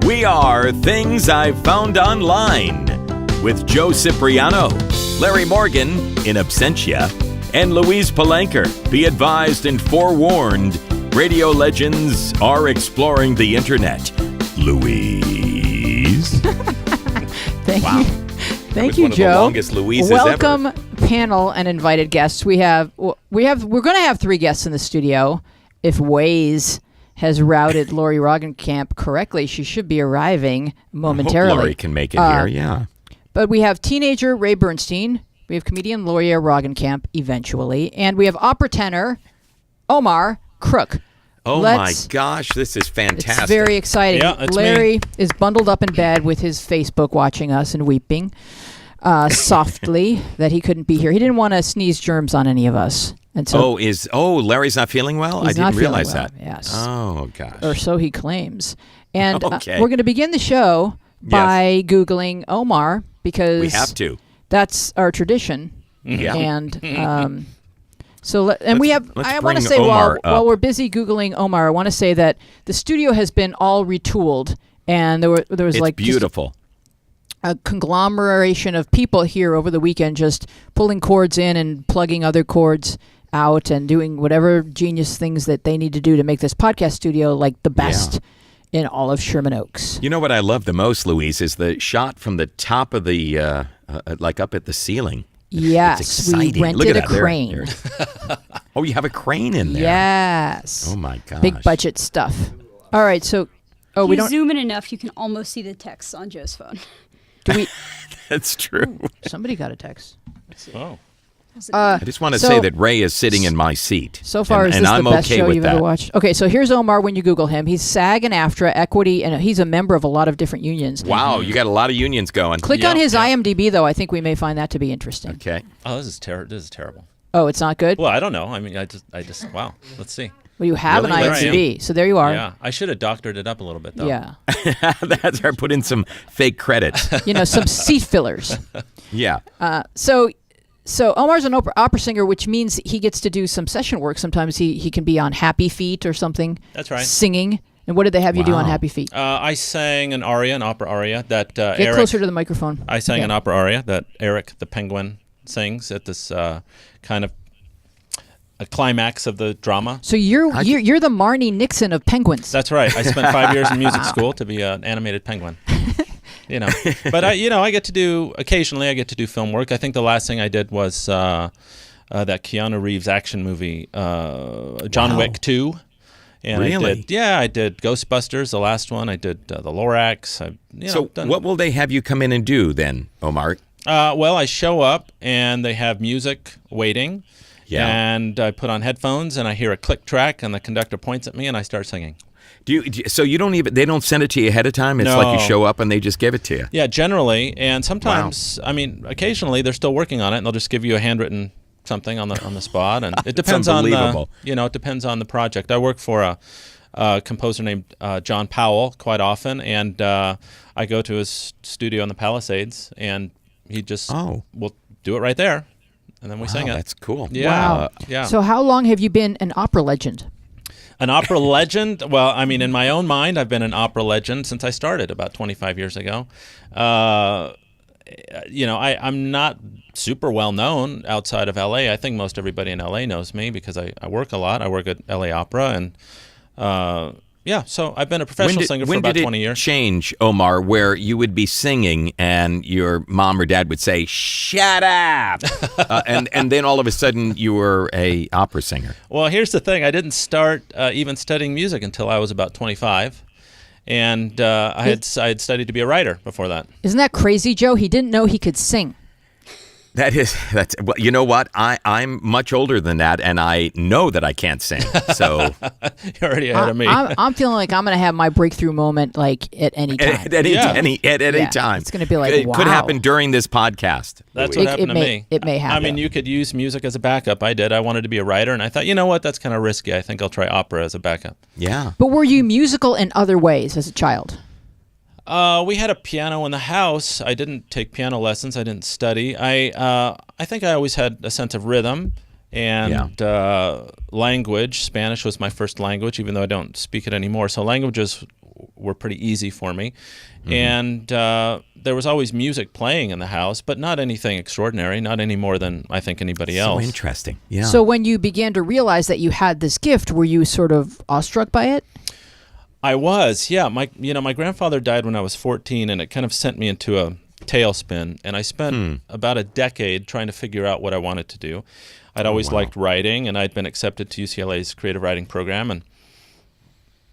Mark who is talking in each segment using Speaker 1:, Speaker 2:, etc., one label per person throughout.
Speaker 1: We are Things I Found Online with Joe Cipriano, Larry Morgan in absentia, and Louise Palanker. Be advised and forewarned, radio legends are exploring the internet. Louise?
Speaker 2: Thank you. Thank you,
Speaker 1: one of
Speaker 2: Joe.
Speaker 1: the longest Louises
Speaker 2: Welcome,
Speaker 1: ever.
Speaker 2: panel and invited guests. We're going to have 3 guests in the studio. If Waze has routed Lori Roggenkamp correctly, she should be arriving momentarily.
Speaker 1: I hope Lori can make it here, yeah.
Speaker 2: But we have teenager Ray Bernstein. We have comedian Lori Roggenkamp eventually. And we have opera tenor Omar Crook.
Speaker 1: Oh my gosh, this is fantastic.
Speaker 2: It's very exciting.
Speaker 3: Yeah, it's
Speaker 2: Larry
Speaker 3: me.
Speaker 2: is bundled up in bed with his Facebook watching us and weeping softly that he couldn't be here. He didn't want to sneeze germs on any of us. And so
Speaker 1: Larry's not feeling well? I didn't realize that.
Speaker 2: Yes.
Speaker 1: Oh, gosh.
Speaker 2: Or so he claims. And
Speaker 1: Okay.
Speaker 2: we're going to begin the show by Googling Omar because
Speaker 1: we have to.
Speaker 2: That's our tradition.
Speaker 1: Yeah.
Speaker 2: And we have. I want to
Speaker 1: bring
Speaker 2: say
Speaker 1: Omar
Speaker 2: while we're busy Googling Omar, I want to say that the studio has been all retooled, and there was
Speaker 1: It's
Speaker 2: like
Speaker 1: beautiful.
Speaker 2: a conglomeration of people here over the weekend just pulling cords in and plugging other cords out and doing whatever genius things that they need to do to make this podcast studio like the best in all of Sherman Oaks.
Speaker 1: You know what I love the most, Louise, is the shot from the top of the, like up at the ceiling.
Speaker 2: Yes,
Speaker 1: It's exciting.
Speaker 2: we
Speaker 1: Look
Speaker 2: rented
Speaker 1: at
Speaker 2: a
Speaker 1: that.
Speaker 2: crane.
Speaker 1: Oh, you have a crane in there.
Speaker 2: Yes.
Speaker 1: Oh, my gosh.
Speaker 2: Big budget stuff. All right, so
Speaker 4: If
Speaker 2: we
Speaker 4: you
Speaker 2: don't
Speaker 4: zoom in enough, you can almost see the text on Joe's phone.
Speaker 2: do we
Speaker 1: That's true.
Speaker 2: somebody got a text.
Speaker 3: Oh.
Speaker 1: I just want to say that Ray is sitting in my seat.
Speaker 2: So far, is
Speaker 1: and
Speaker 2: this
Speaker 1: I'm
Speaker 2: the best
Speaker 1: okay
Speaker 2: show
Speaker 1: with
Speaker 2: you've
Speaker 1: that.
Speaker 2: ever watched? Okay, so here's Omar when you Google him. He's SAG and AFTRA, Equity, and he's a member of a lot of different unions.
Speaker 1: Wow, you got a lot of unions going.
Speaker 2: Click on his IMDb, though. I think we may find that to be interesting.
Speaker 1: Okay.
Speaker 3: Oh, this is terrible.
Speaker 2: Oh, it's not good?
Speaker 3: Well, I don't know. I mean, I just wow. Let's see.
Speaker 2: Well, you have
Speaker 1: Really?
Speaker 2: an
Speaker 3: There I am.
Speaker 2: IMDb, so there you are.
Speaker 3: Yeah, I should have doctored it up a little bit though.
Speaker 2: Yeah.
Speaker 1: That's where I put in some fake credits.
Speaker 2: Some seat fillers.
Speaker 1: Yeah.
Speaker 2: So Omar's an opera singer, which means he gets to do some session work. Sometimes he can be on Happy Feet or something.
Speaker 3: That's right.
Speaker 2: Singing. And what did they have you do on
Speaker 1: Wow.
Speaker 2: Happy Feet?
Speaker 3: I sang an opera aria that
Speaker 2: Get
Speaker 3: Eric.
Speaker 2: closer to the microphone.
Speaker 3: I sang
Speaker 2: Yeah.
Speaker 3: an opera aria that Eric the Penguin sings at this kind of a climax of the drama.
Speaker 2: So you're the Marni Nixon of penguins.
Speaker 3: That's right. I spent 5 years in music school to be an animated penguin. But I get to do occasionally. I get to do film work. I think the last thing I did was that Keanu Reeves action movie, John Wick 2. And
Speaker 1: Really?
Speaker 3: I did Ghostbusters, the last one. I did the Lorax.
Speaker 1: What will they have you come in and do then, Omar?
Speaker 3: Well, I show up and they have music waiting.
Speaker 1: Yeah.
Speaker 3: And I put on headphones and I hear a click track and the conductor points at me and I start singing.
Speaker 1: So you don't even, they don't send it to you ahead of time? It's like you
Speaker 3: No.
Speaker 1: show up and they just give it to you?
Speaker 3: Yeah, generally. And sometimes, occasionally they're still working on it and they'll just give you a handwritten something on the spot. And it depends on it depends on the project. I work for a composer named John Powell quite often, and I go to his studio in the Palisades and he just will do it right there. And then we sing it.
Speaker 1: That's cool.
Speaker 3: Yeah.
Speaker 2: Wow.
Speaker 3: Yeah.
Speaker 2: So how long have you been an opera legend?
Speaker 3: An opera legend? Well, I mean, in my own mind, I've been an opera legend since I started about 25 years ago. I'm not super well known outside of L.A. I think most everybody in L.A. knows me because I work a lot. I work at L.A. Opera, and so I've been a professional singer for about 20
Speaker 1: When did it
Speaker 3: years.
Speaker 1: change, Omar, where you would be singing and your mom or dad would say, "Shut up," and then all of a sudden you were a opera singer?
Speaker 3: Well, here's the thing. I didn't start even studying music until I was about 25. And I had studied to be a writer before that.
Speaker 2: Isn't that crazy, Joe? He didn't know he could sing.
Speaker 1: That's well, you know what? I'm much older than that, and I know that I can't sing. So
Speaker 3: You're already ahead of me.
Speaker 2: I'm feeling like I'm going to have my breakthrough moment like at any time.
Speaker 1: at any time,
Speaker 2: It's going to be like,
Speaker 1: it
Speaker 2: wow.
Speaker 1: could happen during this podcast.
Speaker 3: That's
Speaker 1: Louis.
Speaker 3: what happened to me.
Speaker 2: It may happen.
Speaker 3: I mean, you could use music as a backup. I did. I wanted to be a writer, and I thought, you know what? That's kind of risky. I think I'll try opera as a backup.
Speaker 1: Yeah.
Speaker 2: But were you musical in other ways as a child?
Speaker 3: We had a piano in the house. I didn't take piano lessons. I didn't study. I think I always had a sense of rhythm And language, Spanish was my first language, even though I don't speak it anymore. So languages were pretty easy for me. And there was always music playing in the house, but not anything extraordinary, not any more than I think anybody else.
Speaker 1: So interesting. Yeah.
Speaker 2: So when you began to realize that you had this gift, were you sort of awestruck by it?
Speaker 3: I was, yeah. My grandfather died when I was 14, and it kind of sent me into a tailspin. And I spent about a decade trying to figure out what I wanted to do. I'd always liked writing, and I'd been accepted to UCLA's creative writing program, and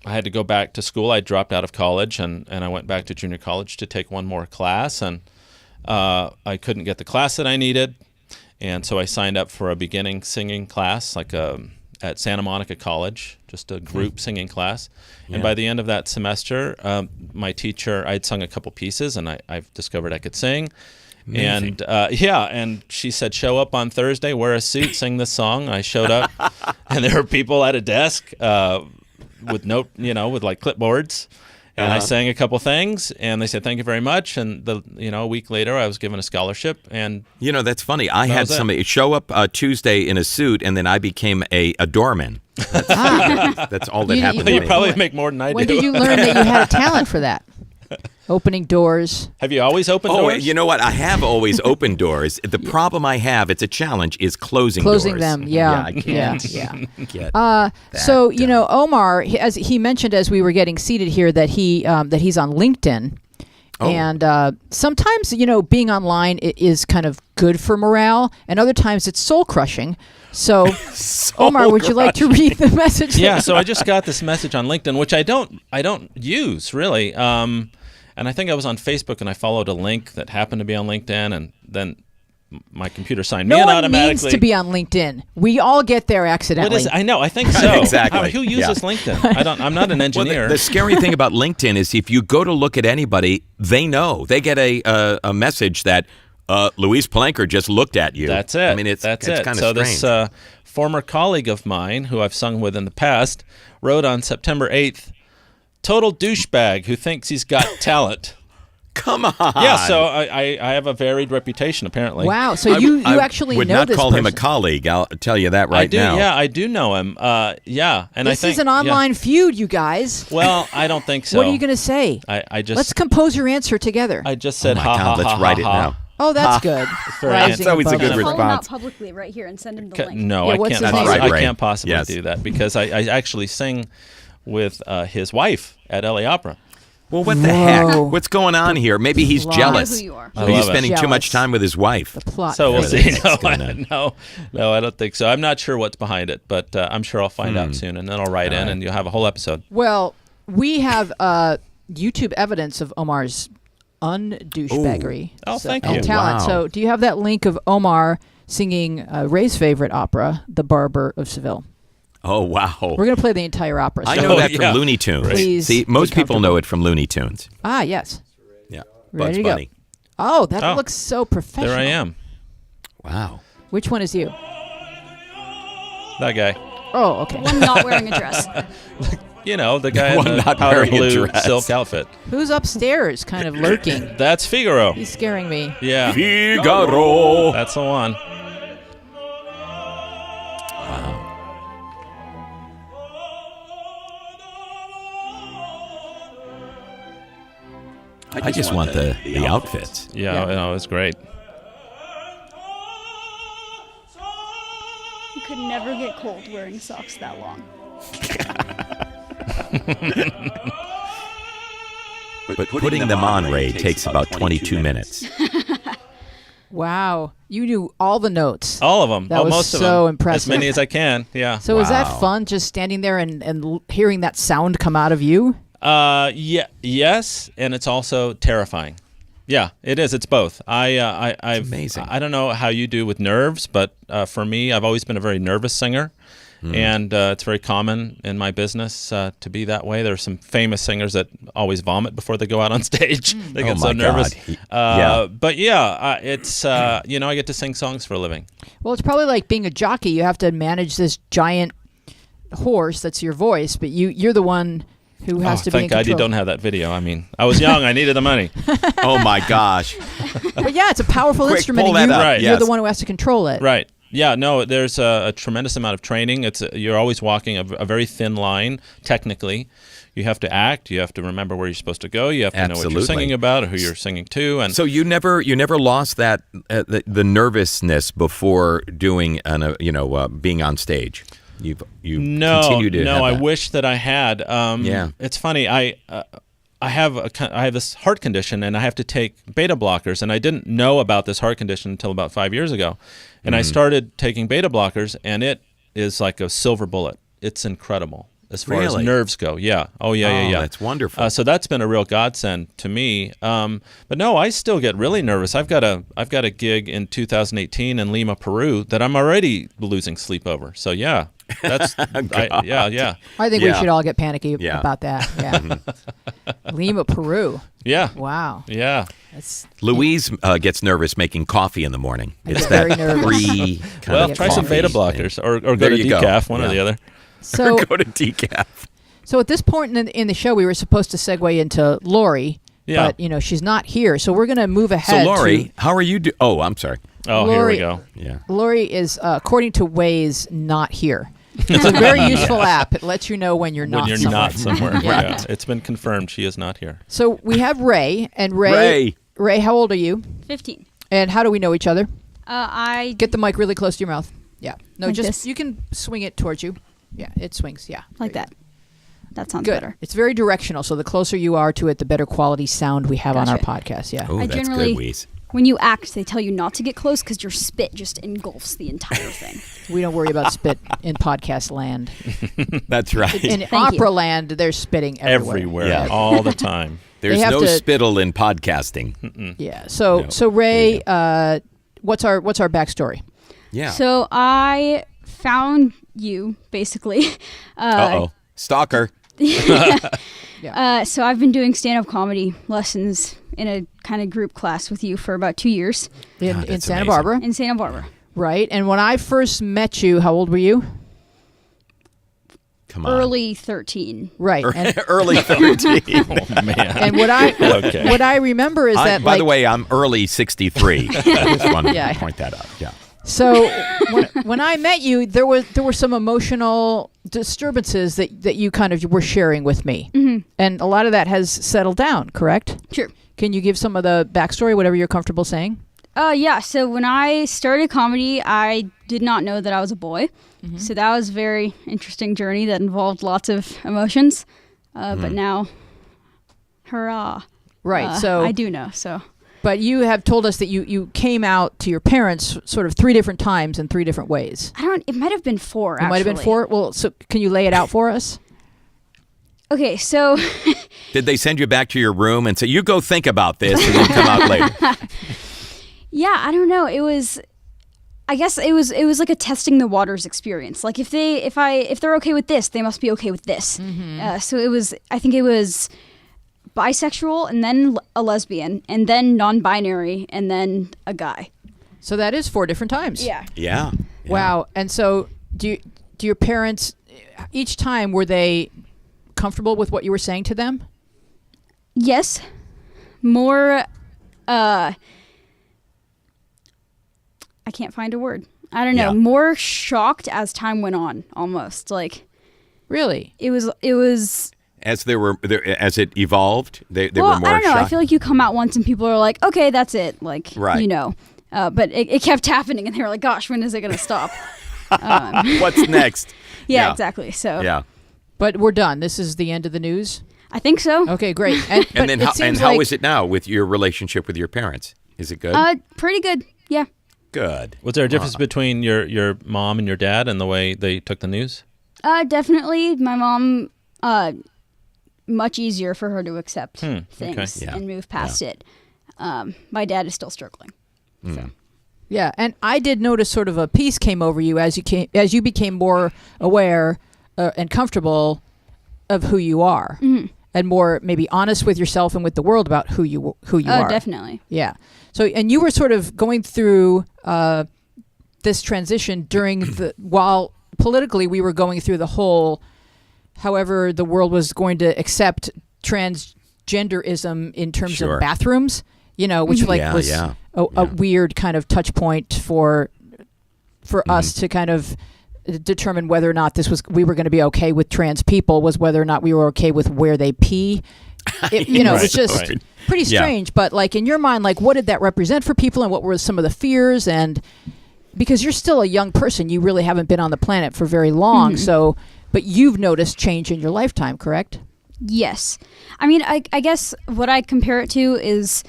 Speaker 3: I had to go back to school. I dropped out of college, and I went back to junior college to take one more class, and I couldn't get the class that I needed, and so I signed up for a beginning singing class, at Santa Monica College, just a group singing class. And by the end of that semester, my teacher, I'd sung a couple pieces, and I've discovered I could sing.
Speaker 1: Amazing.
Speaker 3: And and she said, show up on Thursday, wear a suit, sing this song. I showed up, and there were people at a desk with like clipboards, and I sang a couple things, and they said thank you very much. And a week later, I was given a scholarship. And
Speaker 1: that's funny. I had somebody show up Tuesday in a suit, and then I became a doorman. That's all that happened.
Speaker 3: You probably make more than I do.
Speaker 2: When did you learn that you had a talent for that? Opening doors.
Speaker 3: Have you always opened doors?
Speaker 1: Oh, you know what? I have always opened doors. The problem I have, it's a challenge, is closing
Speaker 2: Closing
Speaker 1: doors.
Speaker 2: them, yeah.
Speaker 1: I can't get
Speaker 2: So, Omar, as he mentioned as we were getting seated here, that he's on LinkedIn. Oh. And sometimes, being online is kind of good for morale, and other times it's soul-crushing. So, Omar, would you like to read the message?
Speaker 3: Yeah, so I just got this message on LinkedIn, which I don't use, really. And I think I was on Facebook, and I followed a link that happened to be on LinkedIn, and then my computer signed me in automatically.
Speaker 2: No one means to be on LinkedIn. We all get there accidentally.
Speaker 3: What is it? I know. I think so.
Speaker 1: Exactly.
Speaker 3: Who uses LinkedIn? I'm not an engineer.
Speaker 1: Well, the scary thing about LinkedIn is if you go to look at anybody, they know. They get a message that Louise Palanker just looked at you.
Speaker 3: That's it.
Speaker 1: I mean, it's kind of strange.
Speaker 3: So this former colleague of mine, who I've sung with in the past, wrote on September 8th, total douchebag who thinks he's got talent.
Speaker 1: Come on.
Speaker 3: Yeah, so I have a varied reputation, apparently.
Speaker 2: Wow, so you actually know this person.
Speaker 1: would not call him a colleague, I'll tell you that right now.
Speaker 3: Yeah, I do know him. And
Speaker 2: this is an online feud, you guys.
Speaker 3: Well, I don't think so.
Speaker 2: What are you going to say?
Speaker 3: Let's
Speaker 2: compose your answer together.
Speaker 3: I just said,
Speaker 1: oh my God, let's write it now.
Speaker 2: Oh, that's good.
Speaker 1: It's always a good
Speaker 4: Call him
Speaker 1: response.
Speaker 4: out publicly right here and send him the link.
Speaker 3: No,
Speaker 2: Yeah,
Speaker 3: I
Speaker 2: what's
Speaker 3: can't.
Speaker 2: his name?
Speaker 3: I can't possibly do that because I actually sing with his wife at LA Opera.
Speaker 1: Well, what the heck? What's going on here? Maybe he's
Speaker 2: plot.
Speaker 1: jealous.
Speaker 4: I know who you are.
Speaker 1: Are you spending too
Speaker 2: Jealous.
Speaker 1: much time with his wife?
Speaker 2: The plot.
Speaker 3: So we'll see.
Speaker 1: No,
Speaker 3: No, I don't think so. I'm not sure what's behind it, but I'm sure I'll find out soon, and then I'll write in, and you'll have a whole episode.
Speaker 2: Well, we have YouTube evidence of Omar's undouchebaggery.
Speaker 3: Oh, thank
Speaker 2: and
Speaker 3: you.
Speaker 2: talent.
Speaker 1: Wow.
Speaker 2: So, do you have that link of Omar singing Ray's favorite opera, The Barber of Seville?
Speaker 1: Oh, wow.
Speaker 2: We're going to play the entire opera.
Speaker 1: I
Speaker 2: so-
Speaker 1: know that from Looney Tunes.
Speaker 2: Please
Speaker 1: See, most
Speaker 2: be
Speaker 1: people know
Speaker 2: comfortable.
Speaker 1: it from Looney Tunes.
Speaker 2: Ah, yes.
Speaker 1: Yeah.
Speaker 2: Ready
Speaker 1: Bugs
Speaker 2: to go.
Speaker 1: Bunny.
Speaker 2: Oh, that looks so professional.
Speaker 3: There I am.
Speaker 1: Wow.
Speaker 2: Which one is you?
Speaker 3: That guy.
Speaker 2: Oh, okay.
Speaker 4: One not wearing a dress.
Speaker 3: You know, the guy in
Speaker 1: One
Speaker 3: the
Speaker 1: not
Speaker 3: powder
Speaker 1: wearing a
Speaker 3: blue
Speaker 1: dress.
Speaker 3: silk outfit.
Speaker 2: Who's upstairs kind of lurking?
Speaker 3: That's Figaro.
Speaker 2: He's scaring me.
Speaker 3: Yeah.
Speaker 1: Figaro.
Speaker 3: That's the one.
Speaker 1: I just want the outfits.
Speaker 3: Yeah,
Speaker 2: Yeah.
Speaker 3: it was great.
Speaker 4: You could never get cold wearing socks that long.
Speaker 1: But putting them on, Ray, takes about 22 minutes.
Speaker 2: Wow. You knew all the notes.
Speaker 3: All of them.
Speaker 2: That was
Speaker 3: most of
Speaker 2: so
Speaker 3: them.
Speaker 2: impressive.
Speaker 3: As many as I can. Yeah.
Speaker 2: So is that
Speaker 1: Wow.
Speaker 2: fun, just standing there and hearing that sound come out of you?
Speaker 3: Yes, and it's also terrifying. Yeah, it is. It's both. I've
Speaker 1: amazing.
Speaker 3: I don't know how you do with nerves, but for me, I've always been a very nervous singer, and it's very common in my business to be that way. There are some famous singers that always vomit before they go out on stage. They get
Speaker 1: Oh
Speaker 3: so
Speaker 1: my
Speaker 3: nervous.
Speaker 1: God.
Speaker 3: But yeah, it's I get to sing songs for a living.
Speaker 2: Well, it's probably like being a jockey. You have to manage this giant horse that's your voice, but you're the one who has to be in
Speaker 3: Thank God you
Speaker 2: control.
Speaker 3: don't have that video. I mean, I was young. I needed the money.
Speaker 1: Oh, my gosh.
Speaker 2: But yeah, it's a powerful
Speaker 1: Quick,
Speaker 2: instrument,
Speaker 1: pull
Speaker 2: and
Speaker 1: that up.
Speaker 3: Right.
Speaker 2: you're
Speaker 1: Yes.
Speaker 2: the one who has to control it.
Speaker 3: Right. Yeah, no, there's a tremendous amount of training. You're always walking a very thin line, technically. You have to act. You have to remember where you're supposed to go. You have to know what you're singing about, or who you're singing to. And
Speaker 1: so you never lost that the nervousness before doing being on stage. You continue to have
Speaker 3: I
Speaker 1: that.
Speaker 3: wish that I had. It's funny. I have this heart condition, and I have to take beta blockers, and I didn't know about this heart condition until about 5 years ago, and I started taking beta blockers, and it is like a silver bullet. It's incredible as far as nerves go. Yeah. Oh, yeah.
Speaker 1: That's wonderful.
Speaker 3: So that's been a real godsend to me. But no, I still get really nervous. I've got a gig in 2018 in Lima, Peru that I'm already losing sleep over. So yeah. That's yeah.
Speaker 2: I think we should all get panicky about that. Yeah. Lima, Peru.
Speaker 3: Yeah.
Speaker 2: Wow.
Speaker 3: Yeah.
Speaker 1: Louise gets nervous making coffee in the morning. It's
Speaker 2: very
Speaker 1: that
Speaker 2: nervous.
Speaker 1: free kind
Speaker 3: Well,
Speaker 1: of
Speaker 3: try some
Speaker 1: coffee
Speaker 3: beta
Speaker 1: thing.
Speaker 3: blockers or go to decaf, one or the other.
Speaker 2: So
Speaker 1: Go to decaf.
Speaker 2: So at this point in the show, we were supposed to segue into Lori, but she's not here, so we're going to move ahead.
Speaker 1: So Lori, how are you? Oh, I'm sorry.
Speaker 3: Oh,
Speaker 2: Lori,
Speaker 3: here we go.
Speaker 1: Yeah.
Speaker 2: Lori is, according to Waze, not here. It's a very useful app. It lets you know when you're not somewhere.
Speaker 3: Not somewhere.
Speaker 2: Yeah.
Speaker 3: Yeah. It's been confirmed she is not here.
Speaker 2: So we have Ray, and Ray, how old are you?
Speaker 4: 15.
Speaker 2: And how do we know each other?
Speaker 4: I
Speaker 2: Get the mic really close to your mouth. Yeah. No,
Speaker 4: Like
Speaker 2: just
Speaker 4: this?
Speaker 2: you can swing it towards you. Yeah, it swings. Yeah.
Speaker 4: like that. That sounds
Speaker 2: Good.
Speaker 4: better.
Speaker 2: It's very directional, so the closer you are to it, the better quality sound we have on our podcast. Yeah.
Speaker 1: Oh,
Speaker 4: I
Speaker 1: that's
Speaker 4: generally-
Speaker 1: good, Weeze.
Speaker 4: When you act, they tell you not to get close because your spit just engulfs the entire thing.
Speaker 2: We don't worry about spit in podcast land.
Speaker 1: That's right.
Speaker 2: In
Speaker 4: Thank
Speaker 2: opera
Speaker 4: you.
Speaker 2: land, there's spitting everywhere.
Speaker 3: Everywhere.
Speaker 1: Yeah.
Speaker 3: All the time.
Speaker 1: There's
Speaker 2: have
Speaker 1: no
Speaker 2: to-
Speaker 1: spittle in podcasting.
Speaker 2: Yeah. So
Speaker 1: No.
Speaker 2: so Ray, what's our backstory?
Speaker 1: Yeah.
Speaker 4: So I found you, basically.
Speaker 1: Uh-oh. Stalker.
Speaker 4: So I've been doing stand-up comedy lessons in a kind of group class with you for about 2 years
Speaker 2: In
Speaker 1: that's
Speaker 2: Santa
Speaker 1: amazing.
Speaker 2: Barbara,
Speaker 4: in Santa Barbara.
Speaker 2: right? And when I first met you, how old were you?
Speaker 1: Come on.
Speaker 4: Early 13.
Speaker 2: Right. And,
Speaker 1: Early 13.
Speaker 3: Oh, man.
Speaker 2: and what I remember is that
Speaker 1: By the way, I'm early 63. I just want to
Speaker 2: Yeah.
Speaker 1: point that out. Yeah.
Speaker 2: So when I met you, there were some emotional disturbances that you kind of were sharing with me, and a lot of that has settled down. Correct?
Speaker 4: Sure.
Speaker 2: Can you give some of the backstory, whatever you're comfortable saying?
Speaker 4: Yeah, so when I started comedy, I did not know that I was a boy. So that was a very interesting journey that involved lots of emotions. But now, hurrah.
Speaker 2: Right. So
Speaker 4: I do know, so.
Speaker 2: But you have told us that you came out to your parents sort of 3 different times in 3 different ways.
Speaker 4: It might have been 4,
Speaker 2: It might have been 4? Well, so can you lay it out for us?
Speaker 4: Okay, so.
Speaker 1: Did they send you back to your room and say, you go think about this and then come out later?
Speaker 4: Yeah, I don't know. I guess it was like a testing the waters experience. Like if they're okay with this, they must be okay with this. So I think it was bisexual, and then a lesbian, and then non-binary, and then a guy.
Speaker 2: So that is 4 different times.
Speaker 1: Yeah.
Speaker 2: Wow. And so do your parents, each time, were they comfortable with what you were saying to them?
Speaker 4: Yes. More, I can't find a word. I don't know.
Speaker 1: Yeah.
Speaker 4: More shocked as time went on, almost. Like,
Speaker 2: Really?
Speaker 4: it was
Speaker 1: As as it evolved, they
Speaker 4: well,
Speaker 1: were more
Speaker 4: I don't know.
Speaker 1: shocked.
Speaker 4: I feel like you come out once and people are like, okay, that's it. Like,
Speaker 1: Right.
Speaker 4: you know. But it kept happening, and they were like, gosh, when is it going to stop?
Speaker 1: What's next?
Speaker 4: Yeah, exactly. So
Speaker 1: Yeah.
Speaker 2: But we're done. This is the end of the news?
Speaker 4: I think so.
Speaker 2: Okay, great. And, but
Speaker 1: And then
Speaker 2: it seems
Speaker 1: how
Speaker 2: like,
Speaker 1: is it now with your relationship with your parents? Is it good?
Speaker 4: Pretty good. Yeah.
Speaker 1: Good.
Speaker 3: Was there a difference between your mom and your dad and the way they took the news?
Speaker 4: Definitely. My mom, much easier for her to accept things
Speaker 3: okay.
Speaker 1: Yeah.
Speaker 4: and move past it. My dad is still struggling. So.
Speaker 2: Yeah, and I did notice sort of a peace came over you as you became more aware and comfortable of who you are, and more maybe honest with yourself and with the world about who you are.
Speaker 4: Oh, definitely.
Speaker 2: Yeah. So, and you were sort of going through this transition during while politically we were going through the whole, however the world was going to accept transgenderism in terms
Speaker 1: Sure.
Speaker 2: of bathrooms, which was
Speaker 1: Yeah.
Speaker 2: a weird kind of touch point for for us to kind of determine whether or not we were going to be okay with trans people was whether or not we were okay with where they pee. It's just pretty strange. Yeah. But like in your mind, like what did that represent for people, and what were some of the fears? And because you're still a young person, you really haven't been on the planet for very long. So, but you've noticed change in your lifetime, correct?
Speaker 4: Yes. I mean, I guess what I compare it to is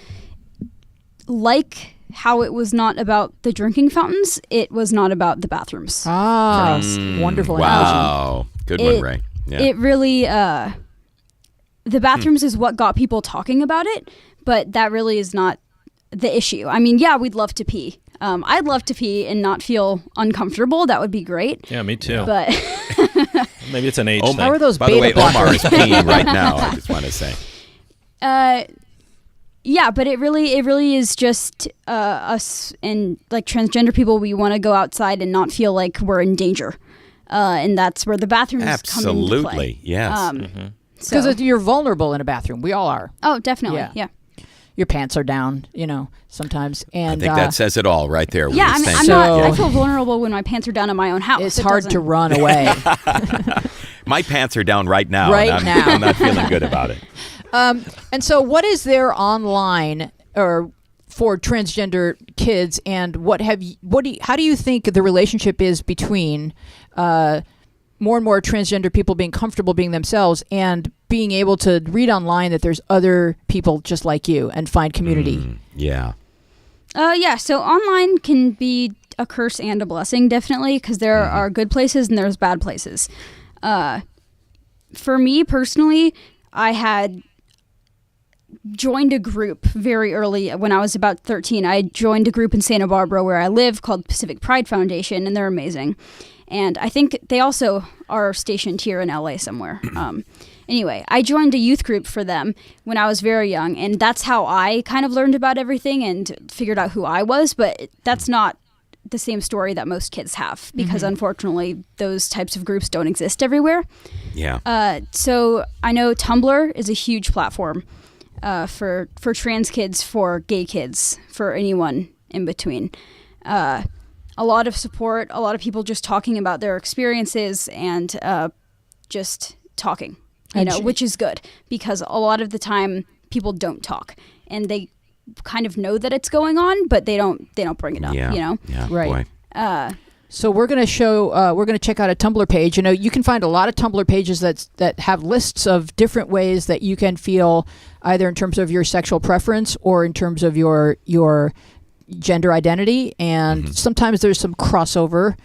Speaker 4: like how it was not about the drinking fountains, it was not about the bathrooms.
Speaker 2: Ah, wonderful analogy.
Speaker 1: Wow. Good one, Ray. Yeah.
Speaker 4: It really, the bathrooms is what got people talking about it, but that really is not the issue. I mean, yeah, we'd love to pee. I'd love to pee and not feel uncomfortable. That would be great.
Speaker 3: Yeah, me too.
Speaker 4: But
Speaker 3: maybe it's an age thing.
Speaker 2: How are those
Speaker 1: By the way, Omar is peeing right now, I just want to say.
Speaker 4: Yeah, but it really is just us and like transgender people. We want to go outside and not feel like we're in danger, and that's where the bathrooms come into play.
Speaker 1: Absolutely, yes.
Speaker 2: Because you're vulnerable in a bathroom. We all are.
Speaker 4: Oh, definitely. Yeah.
Speaker 2: Your pants are down, sometimes. And
Speaker 1: I think that says it all right there.
Speaker 4: Yeah, I feel vulnerable when my pants are down in my own house.
Speaker 2: It's hard to run away.
Speaker 1: My pants are down right now.
Speaker 2: I'm
Speaker 1: not feeling good about it.
Speaker 2: And so what is there online or for transgender kids, and how do you think the relationship is between more and more transgender people being comfortable being themselves and being able to read online that there's other people just like you and find community?
Speaker 1: Yeah.
Speaker 4: So online can be a curse and a blessing, definitely, because there are good places and there's bad places. For me personally, I had joined a group very early when I was about 13. I joined a group in Santa Barbara where I live called Pacific Pride Foundation, and they're amazing. And I think they also are stationed here in LA somewhere. Anyway, I joined a youth group for them when I was very young, and that's how I kind of learned about everything and figured out who I was, but that's not the same story that most kids have, because unfortunately those types of groups don't exist everywhere.
Speaker 1: Yeah.
Speaker 4: So I know Tumblr is a huge platform for trans kids, for gay kids, for anyone in between. A lot of support, a lot of people just talking about their experiences and just talking, which is good, because a lot of the time people don't talk and they kind of know that it's going on, but they don't bring it up.
Speaker 1: Yeah,
Speaker 2: right. So we're going to check out a Tumblr page. You can find a lot of Tumblr pages that have lists of different ways that you can feel, either in terms of your sexual preference or in terms of your gender identity, and sometimes there's some crossover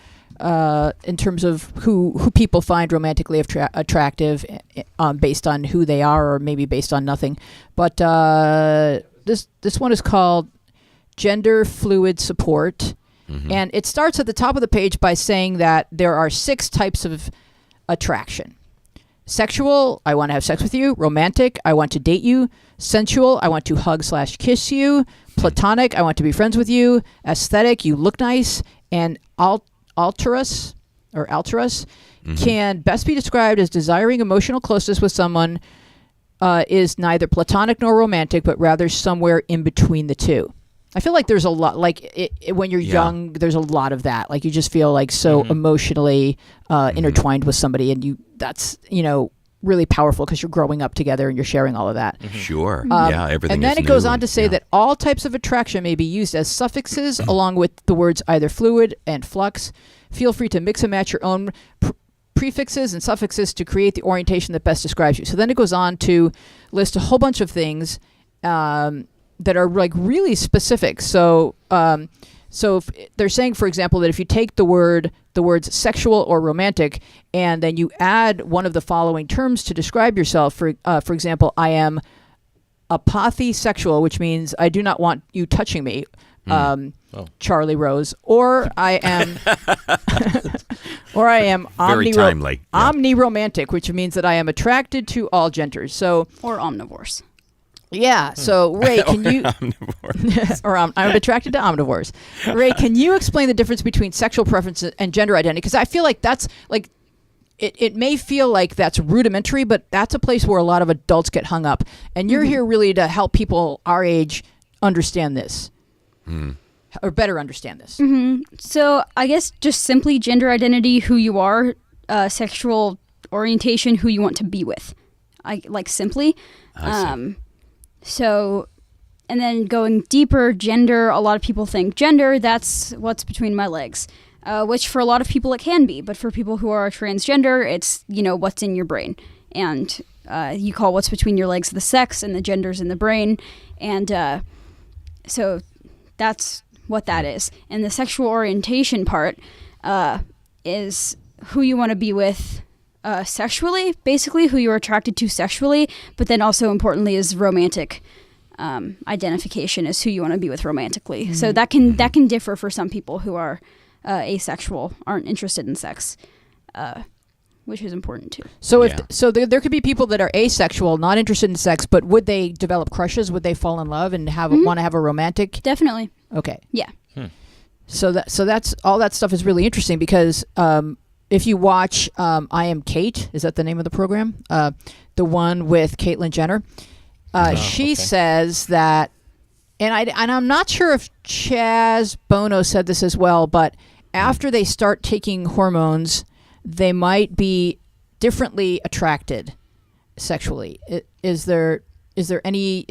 Speaker 2: in terms of who people find romantically attractive based on who they are, or maybe based on nothing. But this one is called Gender Fluid Support. And it starts at the top of the page by saying that there are 6 types of attraction. Sexual, I want to have sex with you. Romantic, I want to date you. Sensual, I want to hug/kiss you. Platonic, I want to be friends with you. Aesthetic, you look nice. And alterous can best be described as desiring emotional closeness with someone is neither platonic nor romantic, but rather somewhere in between the two. I feel like there's a lot, like when you're young, there's a lot of that. Like you just feel like so emotionally intertwined with somebody, and that's really powerful because you're growing up together and you're sharing all of that.
Speaker 1: Sure. Everything.
Speaker 2: And then it goes on to say that all types of attraction may be used as suffixes along with the words either fluid and flux. Feel free to mix and match your own prefixes and suffixes to create the orientation that best describes you. So then it goes on to list a whole bunch of things that are like really specific. So if they're saying, for example, that if you take the words sexual or romantic, and then you add one of the following terms to describe yourself, for example, I am apothesexual, which means I do not want you touching me, Charlie Rose, or I am
Speaker 1: very timely.
Speaker 2: Omniromantic, which means that I am attracted to all genders. So
Speaker 4: or omnivores.
Speaker 2: Yeah. So Ray, can you I'm attracted to omnivores. Ray, can you explain the difference between sexual preference and gender identity? Because I feel like that's like it may feel like that's rudimentary, but that's a place where a lot of adults get hung up. And you're here really to help people our age understand this. or better understand this?
Speaker 4: So I guess just simply gender identity, who you are, sexual orientation, who you want to be with. Simply.
Speaker 1: I see.
Speaker 4: So, and then going deeper, gender, a lot of people think gender, that's what's between my legs. Which for a lot of people it can be, but for people who are transgender, it's, what's in your brain. And you call what's between your legs the sex, and the gender's in the brain. And so that's what that is. And the sexual orientation part is who you want to be with sexually, basically who you're attracted to sexually, but then also importantly is romantic identification is who you want to be with romantically. So that can differ for some people who are asexual, aren't interested in sex, which is important too.
Speaker 2: So there could be people that are asexual, not interested in sex, but would they develop crushes? Would they fall in love and want to have a romantic?
Speaker 4: Definitely.
Speaker 2: Okay.
Speaker 4: Yeah.
Speaker 2: So that's all that stuff is really interesting because if you watch I Am Kate, is that the name of the program? The one with Caitlyn Jenner. She says that, and I'm not sure if Chaz Bono said this as well, but after they start taking hormones, they might be differently attracted sexually. Is there any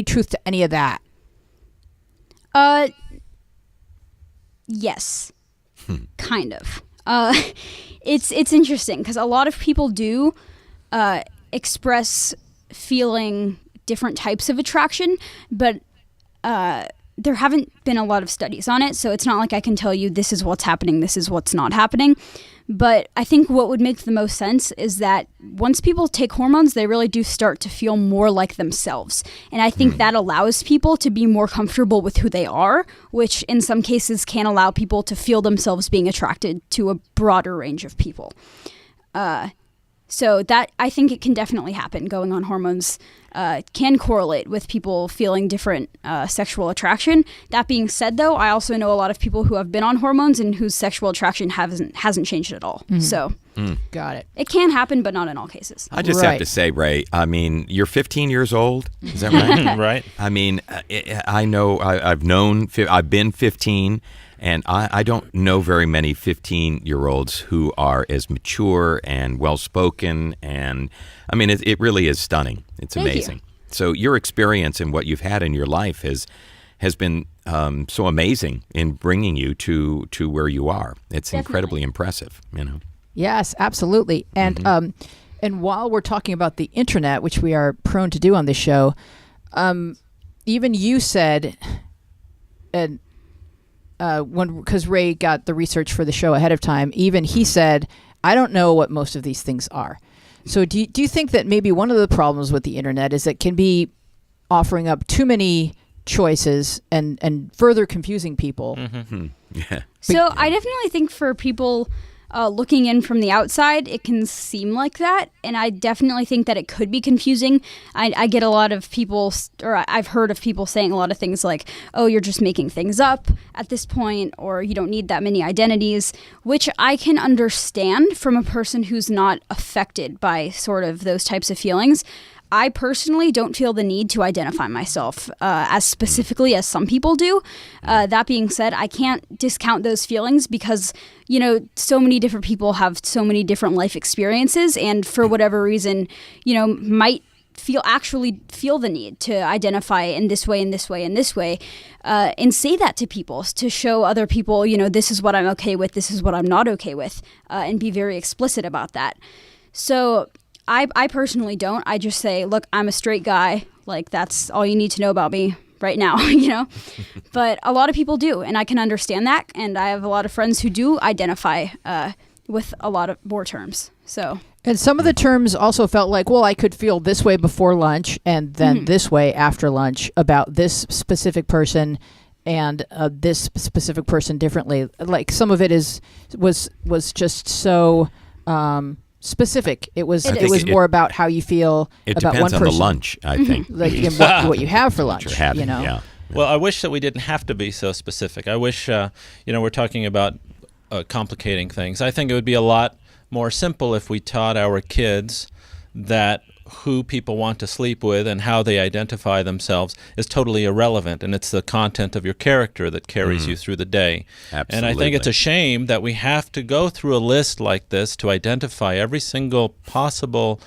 Speaker 2: truth to any of that?
Speaker 4: Yes, kind of. It's interesting because a lot of people do express feeling different types of attraction, but there haven't been a lot of studies on it, so it's not like I can tell you this is what's happening, this is what's not happening. But I think what would make the most sense is that once people take hormones, they really do start to feel more like themselves. And I think that allows people to be more comfortable with who they are, which in some cases can allow people to feel themselves being attracted to a broader range of people. So that, I think it can definitely happen. Going on hormones can correlate with people feeling different sexual attraction. That being said, though, I also know a lot of people who have been on hormones and whose sexual attraction hasn't changed at all. So
Speaker 2: Got it.
Speaker 4: It can happen, but not in all cases.
Speaker 1: I just have to say, Ray, I mean, you're 15 years old. Is that right?
Speaker 3: Right.
Speaker 1: I mean, I know I've been 15. And I don't know very many 15-year-olds who are as mature and well-spoken. And, I mean, it really is stunning. It's amazing. So your experience and what you've had in your life has been so amazing in bringing you to where you are. It's incredibly impressive, you know.
Speaker 2: Yes, absolutely. And and while we're talking about the internet, which we are prone to do on this show, even you said, and because Ray got the research for the show ahead of time, even he said, I don't know what most of these things are. So do you think that maybe one of the problems with the internet is it can be offering up too many choices and further confusing people?
Speaker 1: Mm-hmm. Yeah.
Speaker 4: So I definitely think for people looking in from the outside, it can seem like that. And I definitely think that it could be confusing. I get a lot of people, or I've heard of people saying a lot of things like, oh, you're just making things up at this point, or you don't need that many identities, which I can understand from a person who's not affected by sort of those types of feelings. I personally don't feel the need to identify myself as specifically as some people do. That being said, I can't discount those feelings because, you know, so many different people have so many different life experiences, and for whatever reason, you know, might actually feel the need to identify in this way, in this way, in this way, and say that to people, to show other people, you know, this is what I'm okay with, this is what I'm not okay with, and be very explicit about that. So I personally don't. I just say, look, I'm a straight guy. Like, that's all you need to know about me right now, you know? But a lot of people do, and I can understand that. And I have a lot of friends who do identify with a lot of more terms. So.
Speaker 2: And some of the terms also felt like, well, I could feel this way before lunch and then this way after lunch about this specific person and this specific person differently. Like, some of it was just so specific. It was more about how you feel about one person. It depends on
Speaker 1: the lunch, I think.
Speaker 2: Like what you have for lunch,
Speaker 1: having,
Speaker 2: you know.
Speaker 1: Yeah.
Speaker 3: Well, I wish that we didn't have to be so specific. I wish, you know, we're talking about complicating things. I think it would be a lot more simple if we taught our kids that who people want to sleep with and how they identify themselves is totally irrelevant, and it's the content of your character that carries you through the day.
Speaker 1: Absolutely.
Speaker 3: And I think it's a shame that we have to go through a list like this to identify every single possible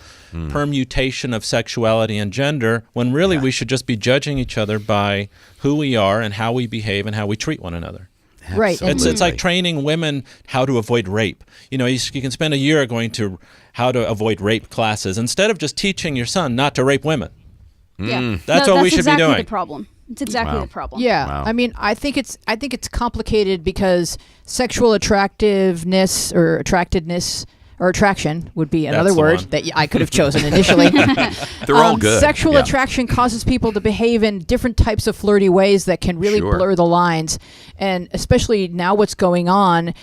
Speaker 3: permutation of sexuality and gender, when really we should just be judging each other by who we are and how we behave and how we treat one another.
Speaker 2: Right.
Speaker 3: It's like training women how to avoid rape. You know, you can spend a year going to how to avoid rape classes instead of just teaching your son not to rape women.
Speaker 4: Yeah,
Speaker 3: That's what we should be doing.
Speaker 4: The problem. It's exactly the problem.
Speaker 2: Yeah,
Speaker 1: Wow.
Speaker 2: I mean, I think it's complicated because sexual attractiveness or attractedness or attraction would be another
Speaker 3: That's the
Speaker 2: word
Speaker 3: one.
Speaker 2: that I could have chosen initially.
Speaker 1: They're all good.
Speaker 2: Sexual
Speaker 1: Yeah.
Speaker 2: attraction causes people to behave in different types of flirty ways that can really
Speaker 1: Sure.
Speaker 2: blur the lines. And especially now what's going on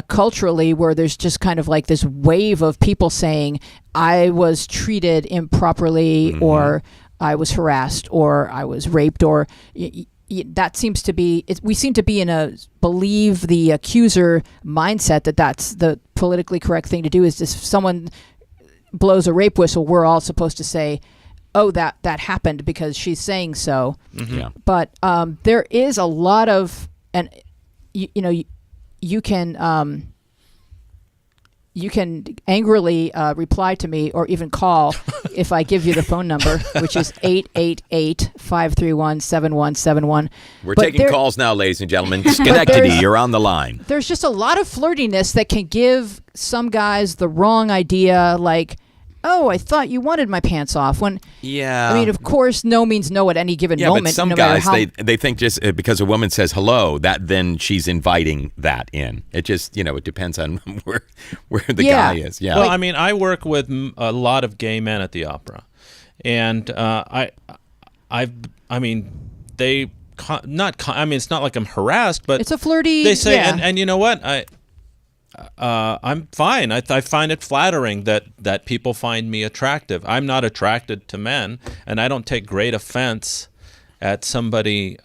Speaker 2: culturally, where there's just kind of like this wave of people saying, I was treated improperly or I was harassed or I was raped or... that seems to be, we seem to be in a believe the accuser mindset that that's the politically correct thing to do. Is just if someone blows a rape whistle, we're all supposed to say, oh, that happened because she's saying so.
Speaker 1: Yeah.
Speaker 2: But there is a lot of, and you can angrily reply to me or even call if I give you the phone number, which is 888-531-7171.
Speaker 1: We're taking calls now, ladies and gentlemen. Schenectady, you're on the line.
Speaker 2: There's just a lot of flirtiness that can give some guys the wrong idea, like, oh, I thought you wanted my pants off. When I mean, of course, no means no at any given moment.
Speaker 1: But some guys, they think just because a woman says hello, that then she's inviting that in. It just, it depends on where the guy is. Yeah.
Speaker 3: Well, I mean, I work with a lot of gay men at the opera, and I mean, it's not like I'm harassed, but
Speaker 2: it's a flirty.
Speaker 3: They say, and you know what, I'm fine. I find it flattering that people find me attractive. I'm not attracted to men, and I don't take great offense at somebody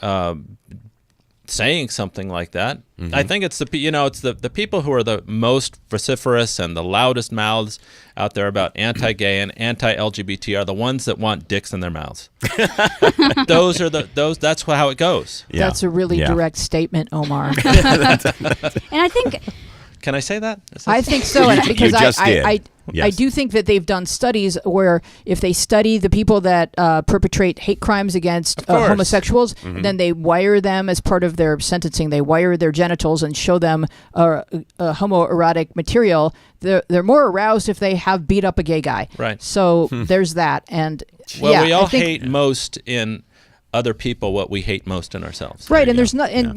Speaker 3: saying something like that. I think it's the people who are the most vociferous and the loudest mouths out there about anti-gay and anti-LGBT are the ones that want dicks in their mouths. That's how it goes.
Speaker 1: Yeah.
Speaker 2: That's a really direct statement, Omar.
Speaker 4: And I think.
Speaker 3: Can I say that?
Speaker 2: I think so, because I
Speaker 1: Yes.
Speaker 2: do think that they've done studies where if they study the people that perpetrate hate crimes against homosexuals, then they wire them as part of their sentencing. They wire their genitals and show them homoerotic material. They're more aroused if they have beat up a gay guy.
Speaker 3: Right.
Speaker 2: So there's that. And
Speaker 3: we all hate most in other people what we hate most in ourselves.
Speaker 2: Right, and there's not, and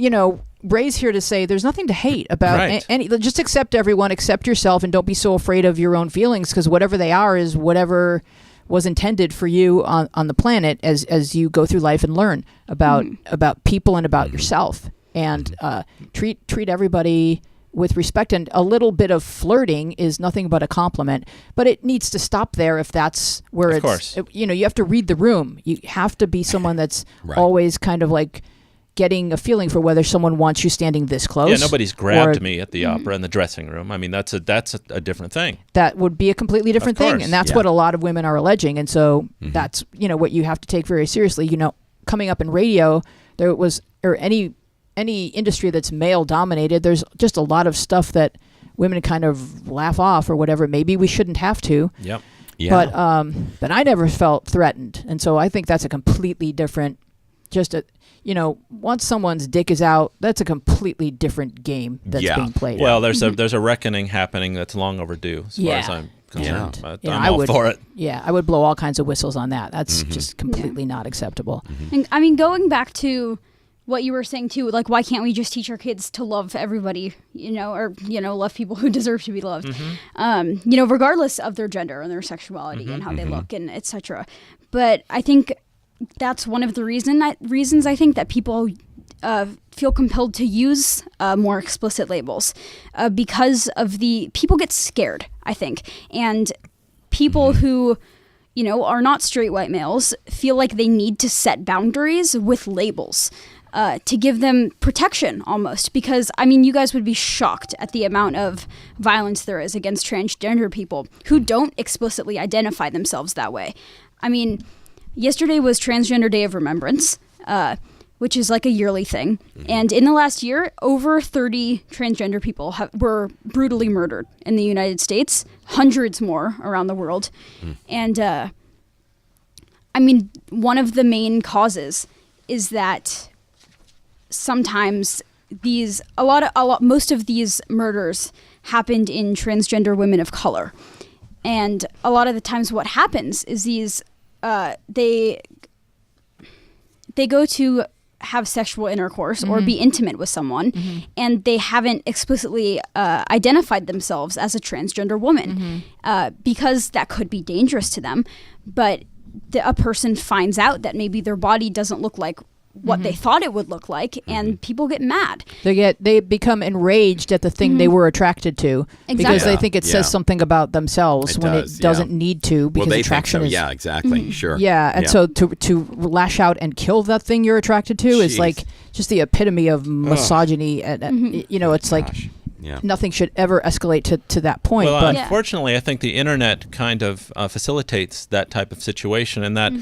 Speaker 2: Ray's here to say there's nothing to hate about any. Just accept everyone, accept yourself, and don't be so afraid of your own feelings, because whatever they are is whatever was intended for you on the planet as you go through life and learn about people and about yourself, and treat everybody with respect. And a little bit of flirting is nothing but a compliment, but it needs to stop there if that's where you have to read the room. You have to be someone that's always kind of like getting a feeling for whether someone wants you standing this close.
Speaker 3: Yeah, nobody's grabbed me at the opera in the dressing room. I mean, that's a different thing.
Speaker 2: That would be a completely different thing, and that's what a lot of women are alleging. And so that's what you have to take very seriously. Coming up in radio, there was, or any industry that's male dominated, there's just a lot of stuff that women kind of laugh off or whatever. Maybe we shouldn't have to.
Speaker 3: Yep.
Speaker 1: Yeah.
Speaker 2: But I never felt threatened, and so I think that's a completely different. Once someone's dick is out, that's a completely different game that's being played.
Speaker 3: Well, there's a reckoning happening that's long overdue, as far as I'm concerned.
Speaker 2: Yeah.
Speaker 3: I'm all for it.
Speaker 2: Yeah, I would blow all kinds of whistles on that. That's just completely not acceptable.
Speaker 4: And, I mean, going back to what you were saying too, like, why can't we just teach our kids to love everybody, or love people who deserve to be loved, regardless of their gender and their sexuality and how they look and etc. But I think that's one of the reasons I think that people feel compelled to use more explicit labels, because of people get scared, I think, and people who are not straight white males feel like they need to set boundaries with labels. to give them protection almost, because I mean, you guys would be shocked at the amount of violence there is against transgender people who don't explicitly identify themselves that way. I mean, yesterday was Transgender Day of Remembrance, which is like a yearly thing. And in the last year, over 30 transgender people were brutally murdered in the United States, hundreds more around the world. And I mean, one of the main causes is that sometimes most of these murders happened in transgender women of color. And a lot of the times what happens is these, they go to have sexual intercourse or be intimate with someone, and they haven't explicitly identified themselves as a transgender woman, because that could be dangerous to them. But a person finds out that maybe their body doesn't look like what they thought it would look like, and people get mad.
Speaker 2: They become enraged at the thing they were attracted to, because they think it says something about themselves when it doesn't need to, because attraction is...
Speaker 1: Yeah, exactly. Sure.
Speaker 2: Yeah, and so to lash out and kill that thing you're attracted to is like just the epitome of misogyny. And you know, it's like nothing should ever escalate to that point.
Speaker 3: Well,
Speaker 2: but
Speaker 3: unfortunately, I think the internet kind of facilitates that type of situation, and that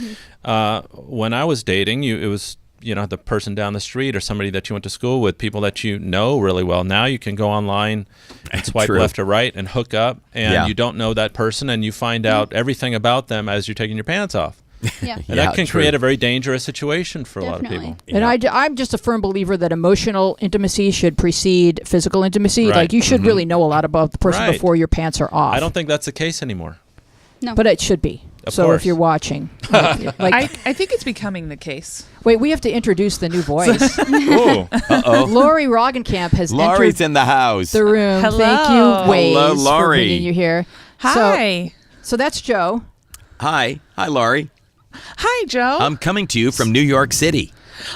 Speaker 3: when I was dating, it was the person down the street or somebody that you went to school with, people that you know really well. Now you can go online and swipe left or right and hook up, and you don't know that person, and you find out everything about them as you're taking your pants off. And that can create a very dangerous situation for a lot of people.
Speaker 2: And I'm just a firm believer that emotional intimacy should precede physical intimacy.
Speaker 3: Right.
Speaker 2: Like, you should really know a lot about the person before your pants are off.
Speaker 3: I don't think that's the case anymore.
Speaker 4: No.
Speaker 2: But it should be.
Speaker 3: Of
Speaker 2: so
Speaker 3: course.
Speaker 2: if you're watching,
Speaker 5: I think it's becoming the case.
Speaker 2: Wait, we have to introduce the new voice.
Speaker 3: Ooh.
Speaker 2: Lori Roggenkamp has
Speaker 1: Laurie's
Speaker 2: entered
Speaker 1: in the house.
Speaker 2: the room.
Speaker 5: Hello.
Speaker 2: Thank you, Waze,
Speaker 1: Hello,
Speaker 2: for
Speaker 1: Laurie.
Speaker 2: bringing you here.
Speaker 5: Hi.
Speaker 2: So that's Joe.
Speaker 1: Hi, Laurie.
Speaker 5: Hi, Joe.
Speaker 1: I'm coming to you from New York City.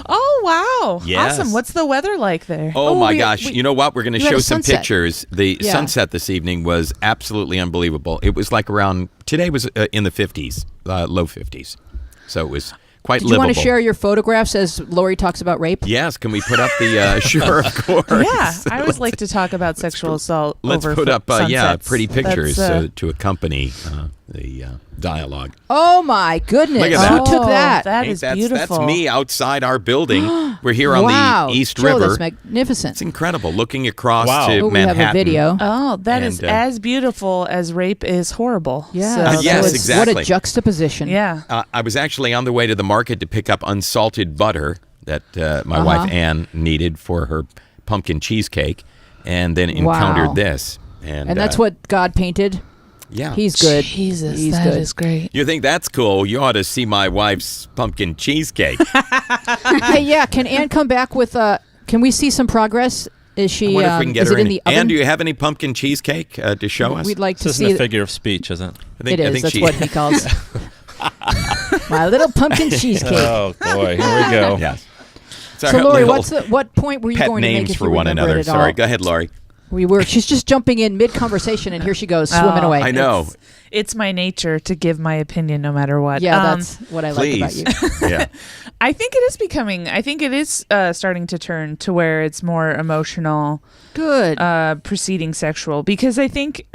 Speaker 5: Oh, wow.
Speaker 1: Yes.
Speaker 5: Awesome. What's the weather like there?
Speaker 1: Oh my gosh. You know what? We're going to
Speaker 2: you had
Speaker 1: show
Speaker 2: a
Speaker 1: some
Speaker 2: sunset.
Speaker 1: pictures. The sunset this evening was absolutely unbelievable. It was like today was in the 50s, low 50s. So it was quite
Speaker 2: Did you
Speaker 1: livable.
Speaker 2: want to share your photographs as Lori talks about rape?
Speaker 1: Yes. Can we put up the, sure, of course.
Speaker 5: Yeah, I always like to talk about sexual assault
Speaker 1: Let's
Speaker 5: over
Speaker 1: put up,
Speaker 5: sunsets.
Speaker 1: pretty pictures
Speaker 5: That's,
Speaker 1: to accompany the dialogue.
Speaker 2: Oh my goodness!
Speaker 1: Look at that.
Speaker 2: Who took that?
Speaker 5: That
Speaker 1: Hey,
Speaker 5: is
Speaker 1: that's
Speaker 5: beautiful.
Speaker 1: me outside our building. We're here on
Speaker 2: Wow,
Speaker 1: the East
Speaker 2: Joe,
Speaker 1: River.
Speaker 2: that's magnificent.
Speaker 1: It's incredible. Looking across
Speaker 3: Wow.
Speaker 1: to
Speaker 2: Oh, we
Speaker 1: Manhattan.
Speaker 2: have a video.
Speaker 5: Oh, that is
Speaker 1: And,
Speaker 5: as beautiful as rape is horrible.
Speaker 2: Yeah.
Speaker 5: So
Speaker 1: yes,
Speaker 2: What
Speaker 1: exactly.
Speaker 2: a juxtaposition.
Speaker 5: Yeah.
Speaker 1: I was actually on the way to the market to pick up unsalted butter that my wife Ann needed for her pumpkin cheesecake, and then encountered this. And
Speaker 2: that's what God painted.
Speaker 1: Yeah.
Speaker 2: He's good.
Speaker 5: Jesus,
Speaker 2: He's
Speaker 5: that
Speaker 2: good.
Speaker 5: is great.
Speaker 1: You think that's cool? You ought to see my wife's pumpkin cheesecake.
Speaker 2: Hey, yeah. Can Ann come back with? Can we see some progress? Is she?
Speaker 1: I wonder if we can get
Speaker 2: is
Speaker 1: her
Speaker 2: it in the oven?
Speaker 1: Ann, do you have any pumpkin cheesecake to show us?
Speaker 2: We'd like to
Speaker 3: This isn't
Speaker 2: see.
Speaker 3: a figure of speech, is it?
Speaker 2: It is. That's what he calls my little pumpkin cheesecake.
Speaker 3: Oh, boy. Here we go.
Speaker 1: Yes. It's
Speaker 2: So,
Speaker 1: our
Speaker 2: Lori,
Speaker 1: little
Speaker 2: what point were you
Speaker 1: pet
Speaker 2: going to make
Speaker 1: names
Speaker 2: if
Speaker 1: for
Speaker 2: you
Speaker 1: one
Speaker 2: remembered
Speaker 1: another.
Speaker 2: it all?
Speaker 1: Sorry. Go ahead, Laurie.
Speaker 2: She's just jumping in mid-conversation, and here she goes, swimming
Speaker 5: Oh,
Speaker 2: away.
Speaker 1: I know.
Speaker 5: It's my nature to give my opinion no matter what.
Speaker 2: Yeah, that's what I like about
Speaker 1: Please.
Speaker 2: you.
Speaker 1: Yeah.
Speaker 5: I think it is starting to turn to where it's more emotional,
Speaker 2: Good.
Speaker 5: preceding sexual, because I think,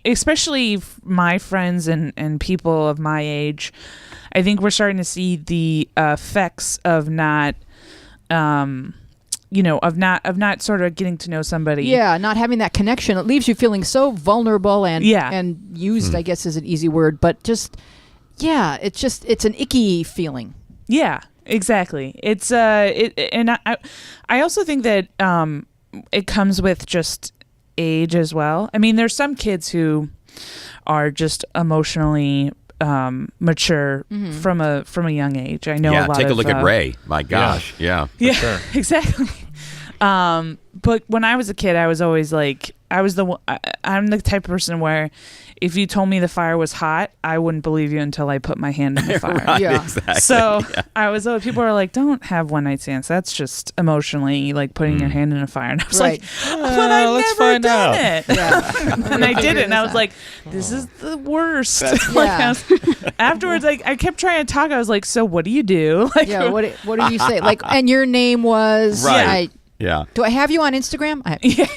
Speaker 5: especially my friends and people of my age, I think we're starting to see the effects of not, of not sort of getting to know somebody.
Speaker 2: Yeah, not having that connection. It leaves you feeling so vulnerable and used, I guess is an easy word, but just, yeah, it's an icky feeling.
Speaker 5: Yeah, exactly. It's and I also think that it comes with just age as well. I mean, there's some kids who are just emotionally mature from a young age. I know a lot
Speaker 1: take a
Speaker 5: of,
Speaker 1: look at Ray. My gosh. Yeah.
Speaker 5: Yeah,
Speaker 3: sure.
Speaker 5: exactly. But when I was a kid, I was always like, I'm the type of person where if you told me the fire was hot, I wouldn't believe you until I put my hand in the fire.
Speaker 1: Right,
Speaker 2: Yeah.
Speaker 1: exactly.
Speaker 5: So I was, people are like, don't have one night stands. That's just emotionally like putting your hand in a fire. And I was
Speaker 2: Right.
Speaker 5: like, but I've
Speaker 3: let's
Speaker 5: never
Speaker 3: find
Speaker 5: done
Speaker 3: out.
Speaker 5: it.
Speaker 2: Yeah.
Speaker 5: And I did it, and I was like, this is the worst.
Speaker 2: Yeah.
Speaker 5: Afterwards, I kept trying to talk. I was like, so what do you do? Like,
Speaker 2: Yeah. What do you say? Like, and your name was
Speaker 1: Right. Yeah.
Speaker 2: Do I have you on Instagram?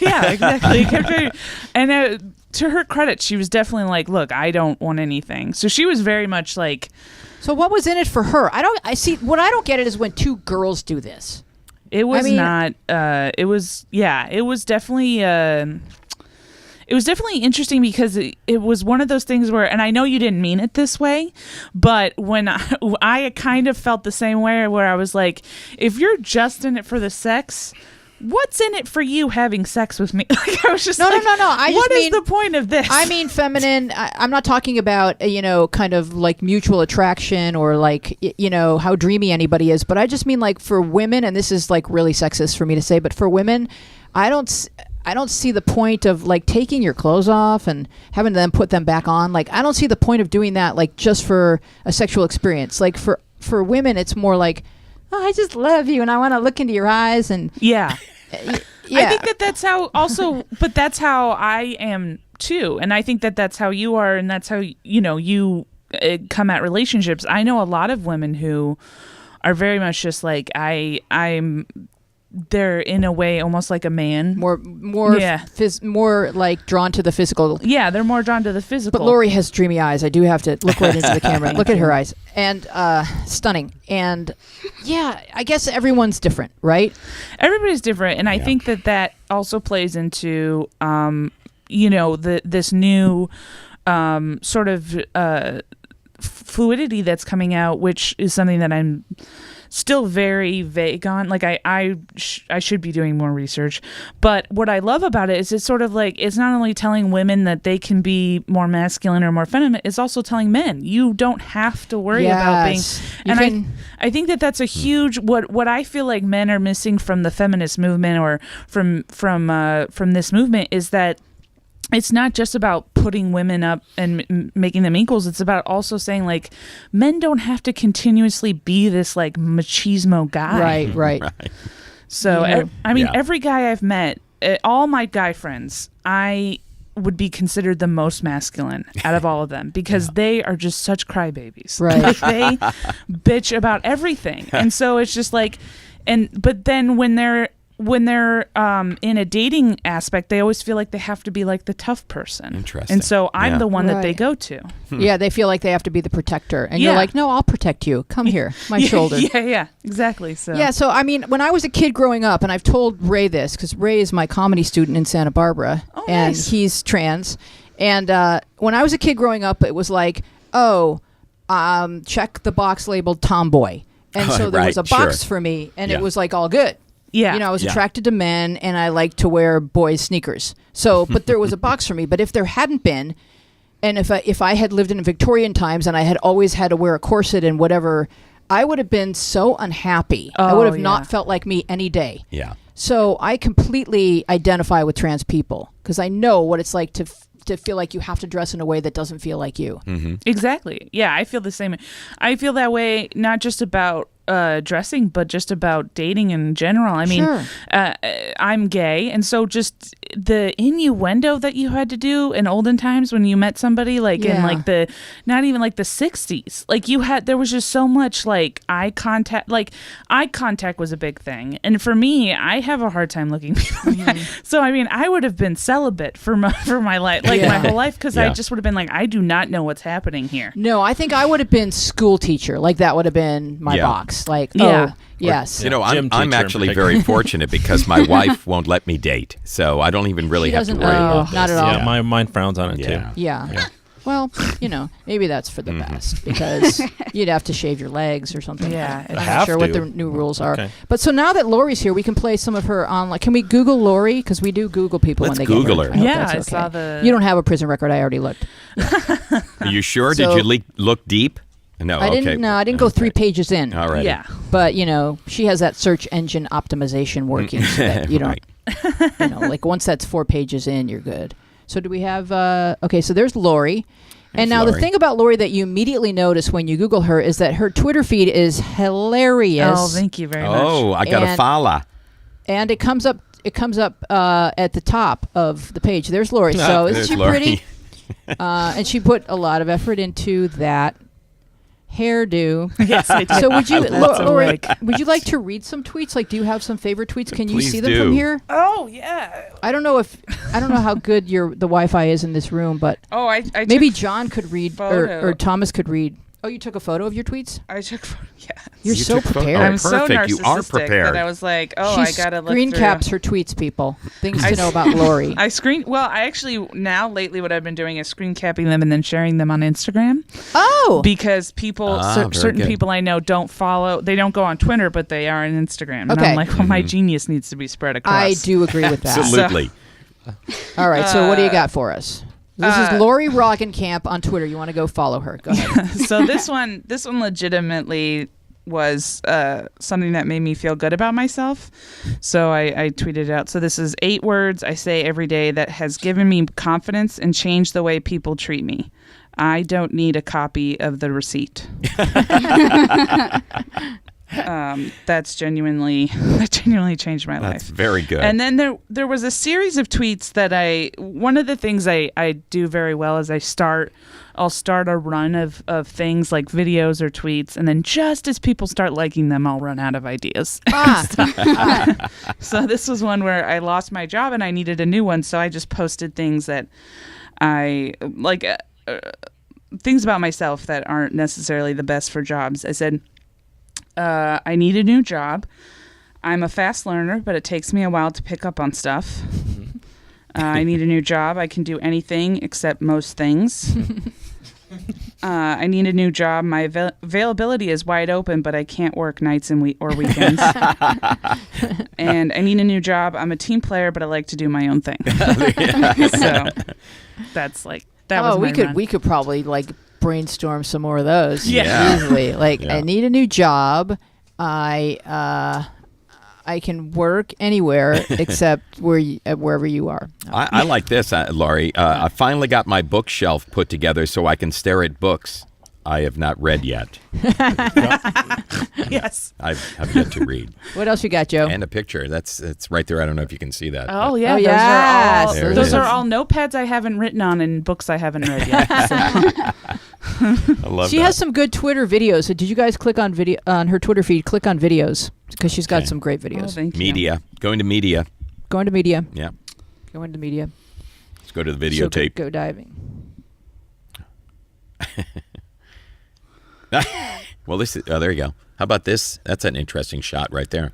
Speaker 5: yeah, exactly. Kept trying- and to her credit, she was definitely like, look, I don't want anything. So she was very much like,
Speaker 2: So what was in it for her? I see. What I don't get it is when two girls do this.
Speaker 5: it was
Speaker 2: I mean-
Speaker 5: it was definitely interesting because it was one of those things where, and I know you didn't mean it this way, but when I kind of felt the same way, where I was like, if you're just in it for the sex, what's in it for you having sex with me? Like, I was just
Speaker 2: No. I just
Speaker 5: what is
Speaker 2: mean-
Speaker 5: the point of this?
Speaker 2: I mean, feminine. I'm not talking about kind of like mutual attraction or like how dreamy anybody is, but I just mean like for women, and this is like really sexist for me to say, but for women, I don't see the point of like taking your clothes off and having them put them back on. Like, I don't see the point of doing that like just for a sexual experience. Like for women, it's more like, oh, I just love you and I want to look into your eyes and
Speaker 5: yeah.
Speaker 2: yeah.
Speaker 5: I think that's how also, but that's how I am too. And I think that that's how you are, and that's how, you come at relationships. I know a lot of women who are very much just like, they're in a way almost like a man.
Speaker 2: more
Speaker 5: Yeah.
Speaker 2: more like drawn to the physical.
Speaker 5: Yeah, they're more drawn to the physical.
Speaker 2: But Lori has dreamy eyes. I do have to look right into the camera. Look at her eyes. And stunning. And yeah, I guess everyone's different, right?
Speaker 5: Everybody's different, and I think that also plays into this new sort of fluidity that's coming out, which is something that I'm still very vague on. Like, I should be doing more research, but what I love about it is it's sort of like, it's not only telling women that they can be more masculine or more feminine, it's also telling men you don't have to worry about being. And I think that that's a huge what I feel like men are missing from the feminist movement or from this movement is that it's not just about putting women up and making them equals. It's about also saying, like, men don't have to continuously be this, like, machismo guy.
Speaker 2: Right.
Speaker 5: So,
Speaker 2: Yeah.
Speaker 5: every guy I've met, all my guy friends, I would be considered the most masculine out of all of them because they are just such crybabies.
Speaker 2: Right.
Speaker 5: Like, they bitch about everything. And so it's just like, but then when they're in a dating aspect, they always feel like they have to be like the tough person.
Speaker 1: Interesting.
Speaker 5: And so I'm the one that they
Speaker 2: Right.
Speaker 5: go to.
Speaker 2: Yeah, they feel like they have to be the protector. And you're
Speaker 5: Yeah.
Speaker 2: like, no, I'll protect you. Come here, my shoulder.
Speaker 5: Yeah, exactly. So
Speaker 2: Yeah, so I mean, when I was a kid growing up, and I've told Ray this because Ray is my comedy student in Santa Barbara, and
Speaker 5: nice.
Speaker 2: he's trans. And when I was a kid growing up, it was like, check the box labeled tomboy, and so there was a box for me, and it was like all good.
Speaker 5: yeah,
Speaker 2: I was attracted to men, and I liked to wear boys' sneakers. So, but there was a box for me. But if there hadn't been, and if I had lived in Victorian times and I had always had to wear a corset and whatever, I would have been so unhappy. I would have not felt like me any day.
Speaker 1: Yeah.
Speaker 2: So I completely identify with trans people because I know what it's like to feel like you have to dress in a way that doesn't feel like you.
Speaker 1: Mm-hmm.
Speaker 5: Exactly. Yeah, I feel the same. I feel that way not just about dressing, but just about dating in general. I mean,
Speaker 2: Sure.
Speaker 5: I'm gay, and so just the innuendo that you had to do in olden times when you met somebody, like in like the, not even like the 60s, like there was just so much like eye contact. Like eye contact was a big thing, and for me, I have a hard time looking people. So I mean, I would have been celibate for my life, like my whole life, because I just would have been like, I do not know what's happening here.
Speaker 2: No, I think I would have been school teacher. Like that would have been my box. Like, yes.
Speaker 1: You know,
Speaker 3: Gym
Speaker 1: I'm
Speaker 3: teacher in
Speaker 1: actually
Speaker 3: particular.
Speaker 1: very fortunate because my wife won't let me date, so I don't even really
Speaker 2: She
Speaker 1: have to
Speaker 2: doesn't-
Speaker 1: worry about
Speaker 2: oh,
Speaker 1: this.
Speaker 2: not at all.
Speaker 3: Yeah, mine frowns on it too.
Speaker 1: Yeah.
Speaker 2: Well, maybe that's for the best because you'd have to shave your legs or something.
Speaker 5: Yeah,
Speaker 2: I'm
Speaker 3: have
Speaker 2: not sure what
Speaker 3: to.
Speaker 2: the new rules are.
Speaker 3: Okay.
Speaker 2: But so now that Lori's here, we can play some of her online. Can we Google Lori? Because we do Google people
Speaker 1: Let's
Speaker 2: when they
Speaker 1: Google
Speaker 2: get
Speaker 1: her.
Speaker 2: here.
Speaker 5: Yeah,
Speaker 2: hope
Speaker 5: I
Speaker 2: that's
Speaker 5: saw
Speaker 2: okay.
Speaker 5: the.
Speaker 2: You don't have a prison record. I already looked.
Speaker 1: Are you sure?
Speaker 2: So-
Speaker 1: Did you look deep? No.
Speaker 2: I didn't.
Speaker 1: Okay.
Speaker 2: No, I didn't go 3 pages in.
Speaker 1: All right.
Speaker 5: Yeah.
Speaker 2: But she has that search engine optimization working. So that you don't.
Speaker 1: Right.
Speaker 2: Like once that's 4 pages in, you're good. So do we have? Okay, so there's Lori. And now
Speaker 1: Lori.
Speaker 2: the thing about Lori that you immediately notice when you Google her is that her Twitter feed is hilarious.
Speaker 5: Oh, thank you very much.
Speaker 1: Oh, I got to follow.
Speaker 2: And it comes up at the top of the page. There's Lori. So isn't
Speaker 1: There's
Speaker 2: she
Speaker 1: Lori.
Speaker 2: pretty? And she put a lot of effort into that hairdo.
Speaker 5: Yes, I did.
Speaker 2: So would you,
Speaker 5: Lots of
Speaker 2: Lori,
Speaker 5: work.
Speaker 2: would you like to read some tweets? Like, do you have some favorite tweets? Can you
Speaker 1: Please
Speaker 2: see them
Speaker 1: do.
Speaker 2: from here?
Speaker 5: Oh, yeah.
Speaker 2: I don't know how good the Wi-Fi is in this room, but
Speaker 5: Oh, I
Speaker 2: maybe
Speaker 5: took
Speaker 2: John could read
Speaker 5: photo.
Speaker 2: or Thomas could read. Oh, you took a photo of your tweets?
Speaker 5: I took yeah.
Speaker 2: You're
Speaker 1: You
Speaker 2: so
Speaker 1: took photo-
Speaker 2: prepared.
Speaker 1: Oh,
Speaker 5: I'm so
Speaker 1: perfect. You are
Speaker 5: narcissistic
Speaker 1: prepared.
Speaker 5: that I was like,
Speaker 2: She
Speaker 5: I gotta look
Speaker 2: screen
Speaker 5: through.
Speaker 2: caps her tweets, people. Things
Speaker 5: I
Speaker 2: to know
Speaker 5: s-
Speaker 2: about Lori.
Speaker 5: I actually now lately what I've been doing is screen capping them and then sharing them on Instagram
Speaker 2: Oh,
Speaker 5: because people
Speaker 1: very
Speaker 5: certain
Speaker 1: good.
Speaker 5: people I know don't don't go on Twitter but they are on Instagram and
Speaker 2: Okay.
Speaker 5: I'm like, well, my genius needs to be spread across.
Speaker 2: I do agree with that.
Speaker 1: Absolutely.
Speaker 2: All right, so what do you got for us? This is Lori Roggenkamp on Twitter. You want to go follow her? Go ahead.
Speaker 5: So this one legitimately was something that made me feel good about myself. So I tweeted it out. So this is 8 words I say every day that has given me confidence and changed the way people treat me. I don't need a copy of the receipt. That genuinely changed my
Speaker 1: That's
Speaker 5: life.
Speaker 1: very good.
Speaker 5: And then there was a series of tweets that one of the things I do very well is I'll start a run of things like videos or tweets, and then just as people start liking them, I'll run out of ideas. So this was one where I lost my job and I needed a new one, so I just posted things that I like, things about myself that aren't necessarily the best for jobs. I said, I need a new job. I'm a fast learner, but it takes me a while to pick up on stuff. I need a new job. I can do anything except most things. I need a new job. My availability is wide open, but I can't work nights and or weekends. And I need a new job. I'm a team player, but I like to do my own thing. So that's like that was my run.
Speaker 2: we could probably like brainstorm some more of those.
Speaker 1: Yeah.
Speaker 2: Easily. Like,
Speaker 1: Yeah.
Speaker 2: I need a new job. I can work anywhere except wherever you are.
Speaker 1: I like this, Laurie. I finally got my bookshelf put together so I can stare at books I have not read yet.
Speaker 5: Yes.
Speaker 1: I have yet to read.
Speaker 2: What else you got, Joe?
Speaker 1: And a picture. It's right there. I don't know if you can see that.
Speaker 5: Oh yeah,
Speaker 2: Oh, yes.
Speaker 1: There it
Speaker 5: those
Speaker 1: is.
Speaker 5: are all notepads I haven't written on and books I haven't read yet. So.
Speaker 1: I love
Speaker 2: She
Speaker 1: that.
Speaker 2: has some good Twitter videos. So did you guys click on her Twitter feed? Click on videos because she's got
Speaker 1: Okay.
Speaker 2: some great
Speaker 5: Oh,
Speaker 2: videos.
Speaker 5: thank you.
Speaker 1: Media. Going to media.
Speaker 2: Going to media.
Speaker 1: Yeah.
Speaker 2: Going to media.
Speaker 1: Let's go to the
Speaker 2: So
Speaker 1: videotape.
Speaker 2: go diving.
Speaker 1: Well, this is, there you go. How about this? That's an interesting shot right there.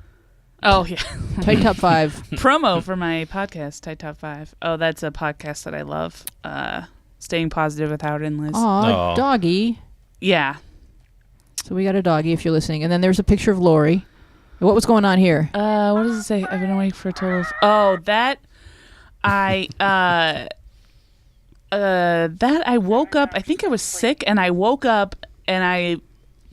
Speaker 5: Oh yeah.
Speaker 2: Tight Top 5.
Speaker 5: Promo for my podcast, Tight Top 5. Oh, that's a podcast that I love. Staying Positive with Howard and Liz.
Speaker 2: Aw,
Speaker 3: Oh.
Speaker 2: doggy.
Speaker 5: Yeah.
Speaker 2: So we got a doggy if you're listening. And then there's a picture of Lori. What was going on here?
Speaker 5: What does it say? I've been awake for a total of... Oh, that I woke up, I think I was sick, and I woke up and I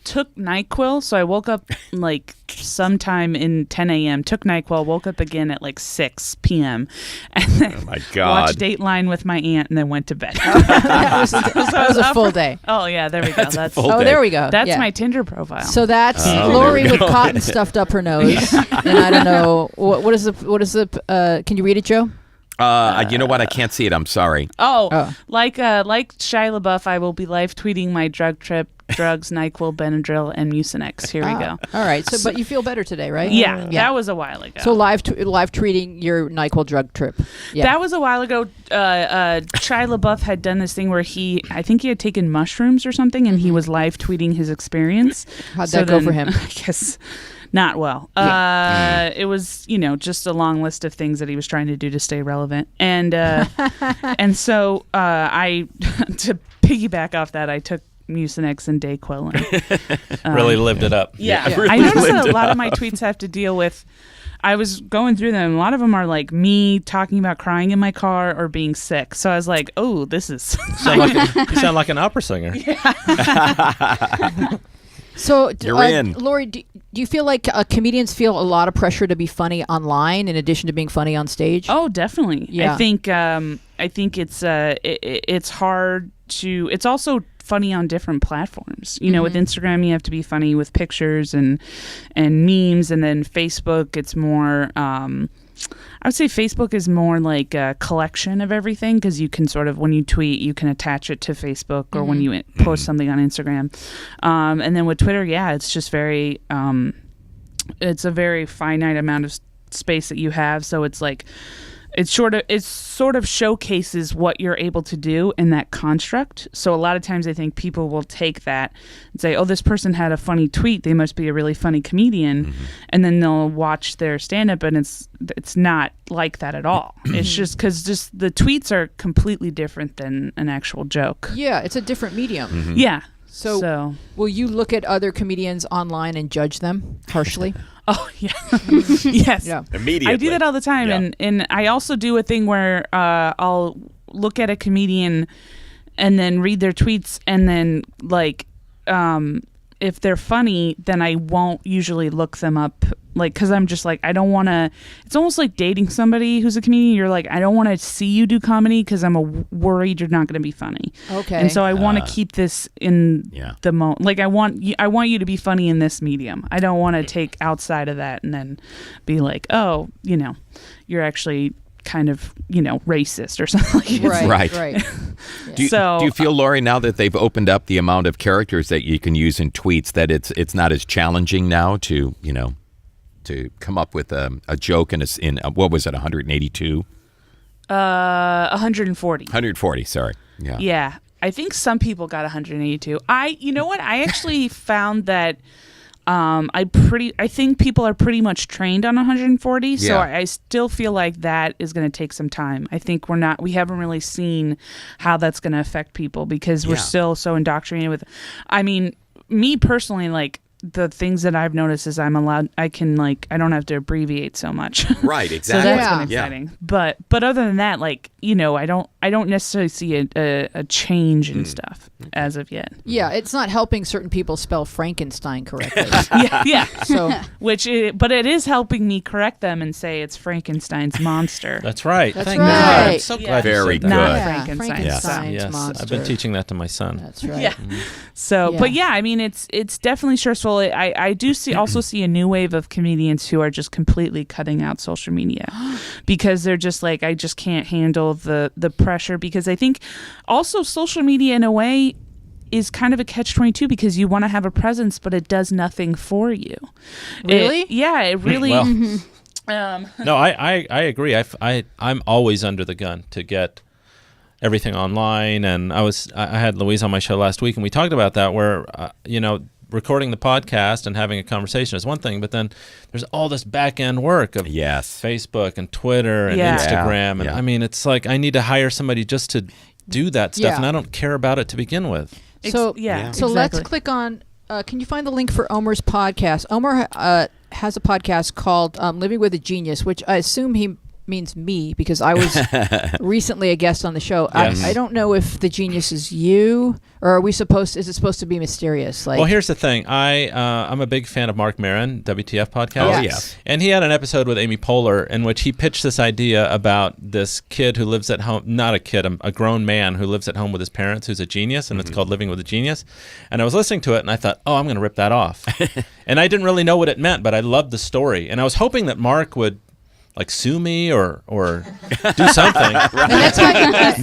Speaker 5: took NyQuil, so I woke up like sometime in 10 a.m., took NyQuil, woke up again at like 6 p.m., and then
Speaker 1: Oh, my God.
Speaker 5: watched Dateline with my aunt, and then went to bed.
Speaker 2: That was a full day.
Speaker 5: Oh, yeah, there we go. That's
Speaker 1: full
Speaker 2: Oh,
Speaker 1: day.
Speaker 2: there we go.
Speaker 5: that's
Speaker 2: Yeah.
Speaker 5: my Tinder profile.
Speaker 2: So that's
Speaker 1: Oh,
Speaker 2: Lori
Speaker 1: there we
Speaker 2: with
Speaker 1: go.
Speaker 2: cotton stuffed up her nose. And I don't know what is the can you read it, Joe?
Speaker 1: You know what? I can't see it. I'm sorry.
Speaker 5: Oh. Like Shia LaBeouf, I will be live tweeting my drug trip, drugs, NyQuil, Benadryl, and Mucinex. Here we go.
Speaker 2: All right. So but you feel better today, right?
Speaker 5: Yeah, that was a while ago.
Speaker 2: So live tweeting your NyQuil drug trip. Yeah.
Speaker 5: That was a while ago. Shia LaBeouf had done this thing where I think he had taken mushrooms or something, and he was live tweeting his experience.
Speaker 2: How'd that go for him?
Speaker 5: I guess not well. It was, just a long list of things that he was trying to do to stay relevant. And and so I, to piggyback off that, I took Mucinex and Dayquil. And,
Speaker 3: Really lived it up.
Speaker 5: yeah.
Speaker 1: really
Speaker 5: I noticed that
Speaker 1: lived
Speaker 5: a
Speaker 1: it
Speaker 5: lot of my tweets have to deal with. I was going through them. A lot of them are like me talking about crying in my car or being sick. So I was like, "Oh, this is."
Speaker 3: You sound like an opera singer.
Speaker 2: So
Speaker 1: You're in.
Speaker 2: Lori, Do you feel like comedians feel a lot of pressure to be funny online in addition to being funny on stage?
Speaker 5: Oh, definitely.
Speaker 2: Yeah.
Speaker 5: I think it's hard to. It's also funny on different platforms. You know, with Instagram, you have to be funny with pictures and memes, and then Facebook, it's more. I would say Facebook is more like a collection of everything, because you can sort of, when you tweet, you can attach it to Facebook, or when you post something on Instagram. And then with Twitter, it's just very, it's a very finite amount of space that you have. So it's like, it sort of showcases what you're able to do in that construct. So a lot of times I think people will take that and say, oh, this person had a funny tweet, they must be a really funny comedian. And then they'll watch their stand-up, and it's not like that at all. It's just because the tweets are completely different than an actual joke.
Speaker 2: Yeah, it's a different medium.
Speaker 5: Yeah.
Speaker 2: So will you look at other comedians online and judge them harshly?
Speaker 5: Oh, yeah. Yes.
Speaker 2: Yeah.
Speaker 1: Immediately.
Speaker 5: I do that all the time.
Speaker 1: Yeah.
Speaker 5: And I also do a thing where I'll look at a comedian and then read their tweets, and then, like, if they're funny, then I won't usually look them up, like, because I'm just like, I don't want to. It's almost like dating somebody who's a comedian. You're like, I don't want to see you do comedy because I'm worried you're not going to be funny.
Speaker 2: Okay.
Speaker 5: And so I want to keep this in the moment. Like, I want you to be funny in this medium. I don't want to take outside of that and then be like, oh, you're actually kind of, racist or something.
Speaker 2: Right.
Speaker 1: Do you feel, Lori, now that they've opened up the amount of characters that you can use in tweets, that it's not as challenging now to come up with a joke in what was it, 182?
Speaker 5: 140.
Speaker 1: 140, sorry. Yeah.
Speaker 5: Yeah. I think some people got 182. You know what? I actually found that I think people are pretty much trained on 140, so I still feel like that is going to take some time. I think we haven't really seen how that's going to affect people, because we're still so indoctrinated with, me personally, like, the things that I've noticed is I don't have to abbreviate so much.
Speaker 1: Right, exactly.
Speaker 5: So that's been exciting. But other than that, like, I don't necessarily see a change in stuff as of yet.
Speaker 2: Yeah, it's not helping certain people spell Frankenstein correctly.
Speaker 5: Yeah.
Speaker 2: So,
Speaker 5: but it is helping me correct them and say it's Frankenstein's monster.
Speaker 3: That's right.
Speaker 2: That's
Speaker 3: Thank
Speaker 2: right.
Speaker 3: God. I'm so glad
Speaker 1: Very
Speaker 3: you said
Speaker 1: good.
Speaker 3: that.
Speaker 5: Not
Speaker 2: Frankenstein's
Speaker 3: Yes,
Speaker 2: monster.
Speaker 3: I've been teaching that to my son.
Speaker 2: That's right.
Speaker 5: Yeah. So, but it's definitely stressful. I do also see a new wave of comedians who are just completely cutting out social media because they're just like, I just can't handle the pressure, because I think also social media in a way is kind of a catch-22, because you want to have a presence, but it does nothing for you.
Speaker 2: Really?
Speaker 5: It really.
Speaker 3: Well, no, I agree. I'm always under the gun to get everything online, and I had Louise on my show last week, and we talked about that, where recording the podcast and having a conversation is one thing, but then there's all this back end work of Facebook and Twitter and Instagram, and it's like I need to hire somebody just to do that stuff, and I don't care about it to begin with.
Speaker 2: So let's click on. Can you find the link for Omar's podcast? Omar has a podcast called Living with a Genius, which I assume he means me, because I was recently a guest on the show.
Speaker 3: Yes.
Speaker 2: I don't know if the genius is you, or is it supposed to be mysterious? Like,
Speaker 3: well, here's the thing. I'm a big fan of Mark Maron, WTF podcast.
Speaker 1: Oh, yes.
Speaker 3: And he had an episode with Amy Poehler in which he pitched this idea about this kid who lives at home, not a kid, a grown man who lives at home with his parents, who's a genius, and it's called Living with a Genius. And I was listening to it, and I thought, I'm going to rip that off. And I didn't really know what it meant, but I loved the story. And I was hoping that Mark would sue me or do something.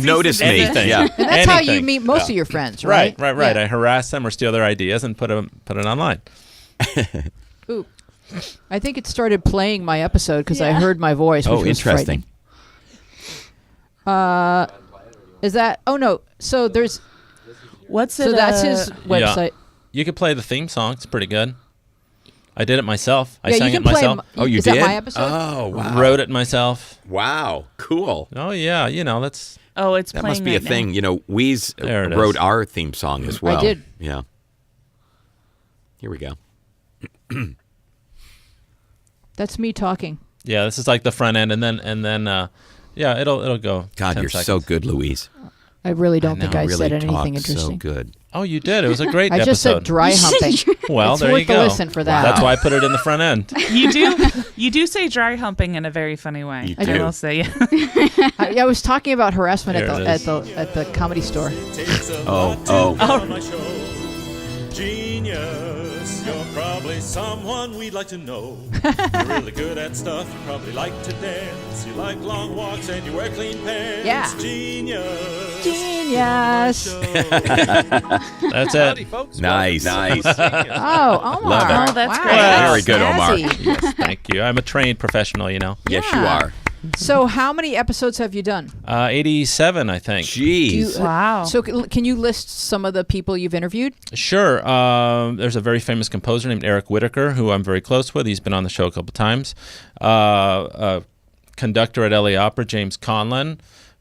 Speaker 1: Notice me.
Speaker 3: Anything.
Speaker 1: Yeah.
Speaker 2: and that's how you meet most of your friends, right?
Speaker 3: Right.
Speaker 2: Yeah.
Speaker 3: I harass them or steal their ideas and put it online.
Speaker 2: Ooh. I think it started playing my episode because I heard my voice. Which was
Speaker 1: interesting.
Speaker 2: Is that? Oh no. So there's.
Speaker 5: What's it?
Speaker 2: So that's his website.
Speaker 3: Yeah. You could play the theme song. It's pretty good. I did it myself. I
Speaker 2: you
Speaker 3: sang
Speaker 2: can
Speaker 3: it myself.
Speaker 1: Oh, you
Speaker 2: is
Speaker 1: did?
Speaker 2: Is that my episode?
Speaker 1: Oh, wow.
Speaker 3: Wrote it myself.
Speaker 1: Wow. Cool.
Speaker 3: Oh, yeah. That's...
Speaker 5: Oh, it's
Speaker 1: that
Speaker 5: playing
Speaker 1: must be a
Speaker 5: right
Speaker 1: thing.
Speaker 5: now.
Speaker 1: Weez wrote our theme song as well.
Speaker 2: I did.
Speaker 1: Yeah. Here we go.
Speaker 2: That's me talking.
Speaker 3: Yeah, this is like the front end, and then it'll go.
Speaker 1: God,
Speaker 3: 10
Speaker 1: you're
Speaker 3: seconds.
Speaker 1: so good, Louise.
Speaker 2: I really don't think I
Speaker 1: really
Speaker 2: said anything
Speaker 1: talked
Speaker 2: interesting.
Speaker 1: So good.
Speaker 3: Oh, you did. It was a great
Speaker 2: I
Speaker 3: episode.
Speaker 2: just said dry humping.
Speaker 3: Well,
Speaker 2: it's
Speaker 3: there
Speaker 2: worth
Speaker 3: you go.
Speaker 2: The listen for that.
Speaker 3: That's why I put it in the front end.
Speaker 5: You do say dry humping in a very funny way.
Speaker 1: You
Speaker 5: I
Speaker 1: do.
Speaker 5: will say. Yeah.
Speaker 2: I was talking about harassment
Speaker 3: Here
Speaker 2: at the comedy store.
Speaker 6: Genius, you're probably someone we'd like to know. You're really good at stuff, you probably like to dance. You like long walks and you wear clean pants.
Speaker 2: Yeah.
Speaker 6: Genius.
Speaker 3: That's it.
Speaker 1: Nice.
Speaker 2: Oh, Omar.
Speaker 1: Love it.
Speaker 5: Oh, that's
Speaker 2: Wow.
Speaker 5: great.
Speaker 1: Very good, Omar.
Speaker 2: Snazzy.
Speaker 3: Yes, thank you. I'm a trained professional, you know.
Speaker 1: Yes, you
Speaker 2: Yeah.
Speaker 1: are.
Speaker 2: So how many episodes have you done?
Speaker 3: 87, I think.
Speaker 1: Jeez.
Speaker 5: Wow.
Speaker 2: So can you list some of the people you've interviewed?
Speaker 3: Sure. There's a very famous composer named Eric Whitaker, who I'm very close with. He's been on the show a couple times. A conductor at LA Opera, James Conlon,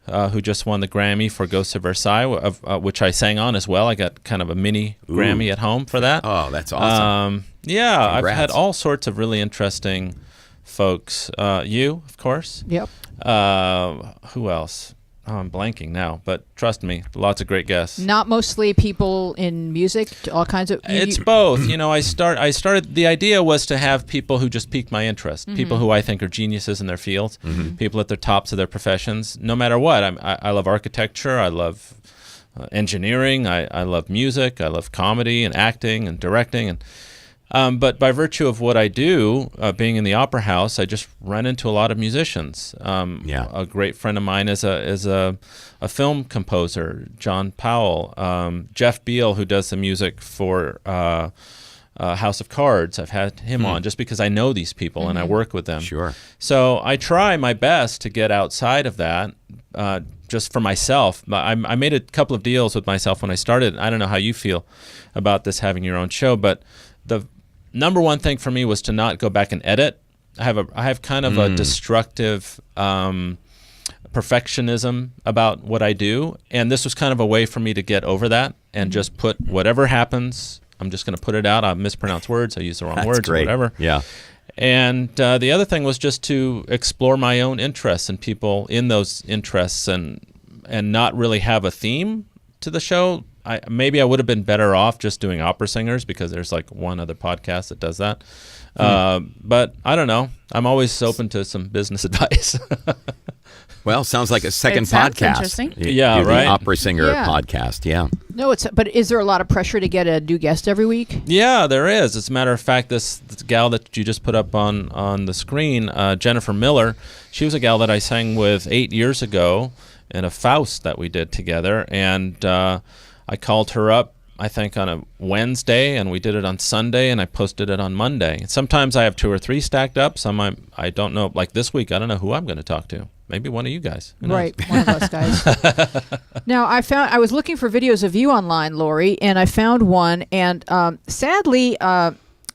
Speaker 3: who just won the Grammy for Ghosts of Versailles, which I sang on as well. I got kind of a mini Grammy at home for that.
Speaker 1: Oh, that's awesome.
Speaker 3: Yeah,
Speaker 1: Congrats.
Speaker 3: I've had all sorts of really interesting folks. You, of course.
Speaker 2: Yep.
Speaker 3: Who else? Oh, I'm blanking now, but trust me, lots of great guests.
Speaker 2: Not mostly people in music, all kinds of.
Speaker 3: It's both. You know, I started. The idea was to have people who just piqued my interest, people who I think are geniuses in their fields, people at the tops of their professions. No matter what, I love architecture. I love engineering. I love music. I love comedy and acting and directing and. But by virtue of what I do, being in the opera house, I just run into a lot of musicians. A great friend of mine is a film composer, John Powell. Jeff Beal, who does the music for House of Cards. I've had him on just because I know these people and I work with them.
Speaker 1: Sure.
Speaker 3: So I try my best to get outside of that. Just for myself. I made a couple of deals with myself when I started. I don't know how you feel about this, having your own show, but the number one thing for me was to not go back and edit. I have kind of a destructive perfectionism about what I do, and this was kind of a way for me to get over that and just put whatever happens. I'm just going to put it out. I mispronounce words. I use the wrong words.
Speaker 1: Great.
Speaker 3: Or whatever.
Speaker 1: Yeah.
Speaker 3: And the other thing was just to explore my own interests and people in those interests, and not really have a theme to the show. Maybe I would have been better off just doing opera singers, because there's like one other podcast that does that. But I don't know. I'm always open to some business advice.
Speaker 1: Well, sounds like a second
Speaker 5: It sounds
Speaker 1: podcast.
Speaker 5: interesting.
Speaker 3: Yeah,
Speaker 1: the
Speaker 3: right.
Speaker 1: opera singer
Speaker 2: Yeah.
Speaker 1: podcast. Yeah.
Speaker 2: No, but is there a lot of pressure to get a new guest every week?
Speaker 3: Yeah, there is. As a matter of fact, this gal that you just put up on the screen, Jennifer Miller, she was a gal that I sang with 8 years ago in a Faust that we did together, and I called her up, I think, on a Wednesday, and we did it on Sunday, and I posted it on Monday. Sometimes I have 2 or 3 stacked up. Some I don't know. Like this week, I don't know who I'm going to talk to. Maybe one of you guys. Who knows?
Speaker 2: Right, one of us guys. Now, I was looking for videos of you online, Lori, and I found one, and sadly,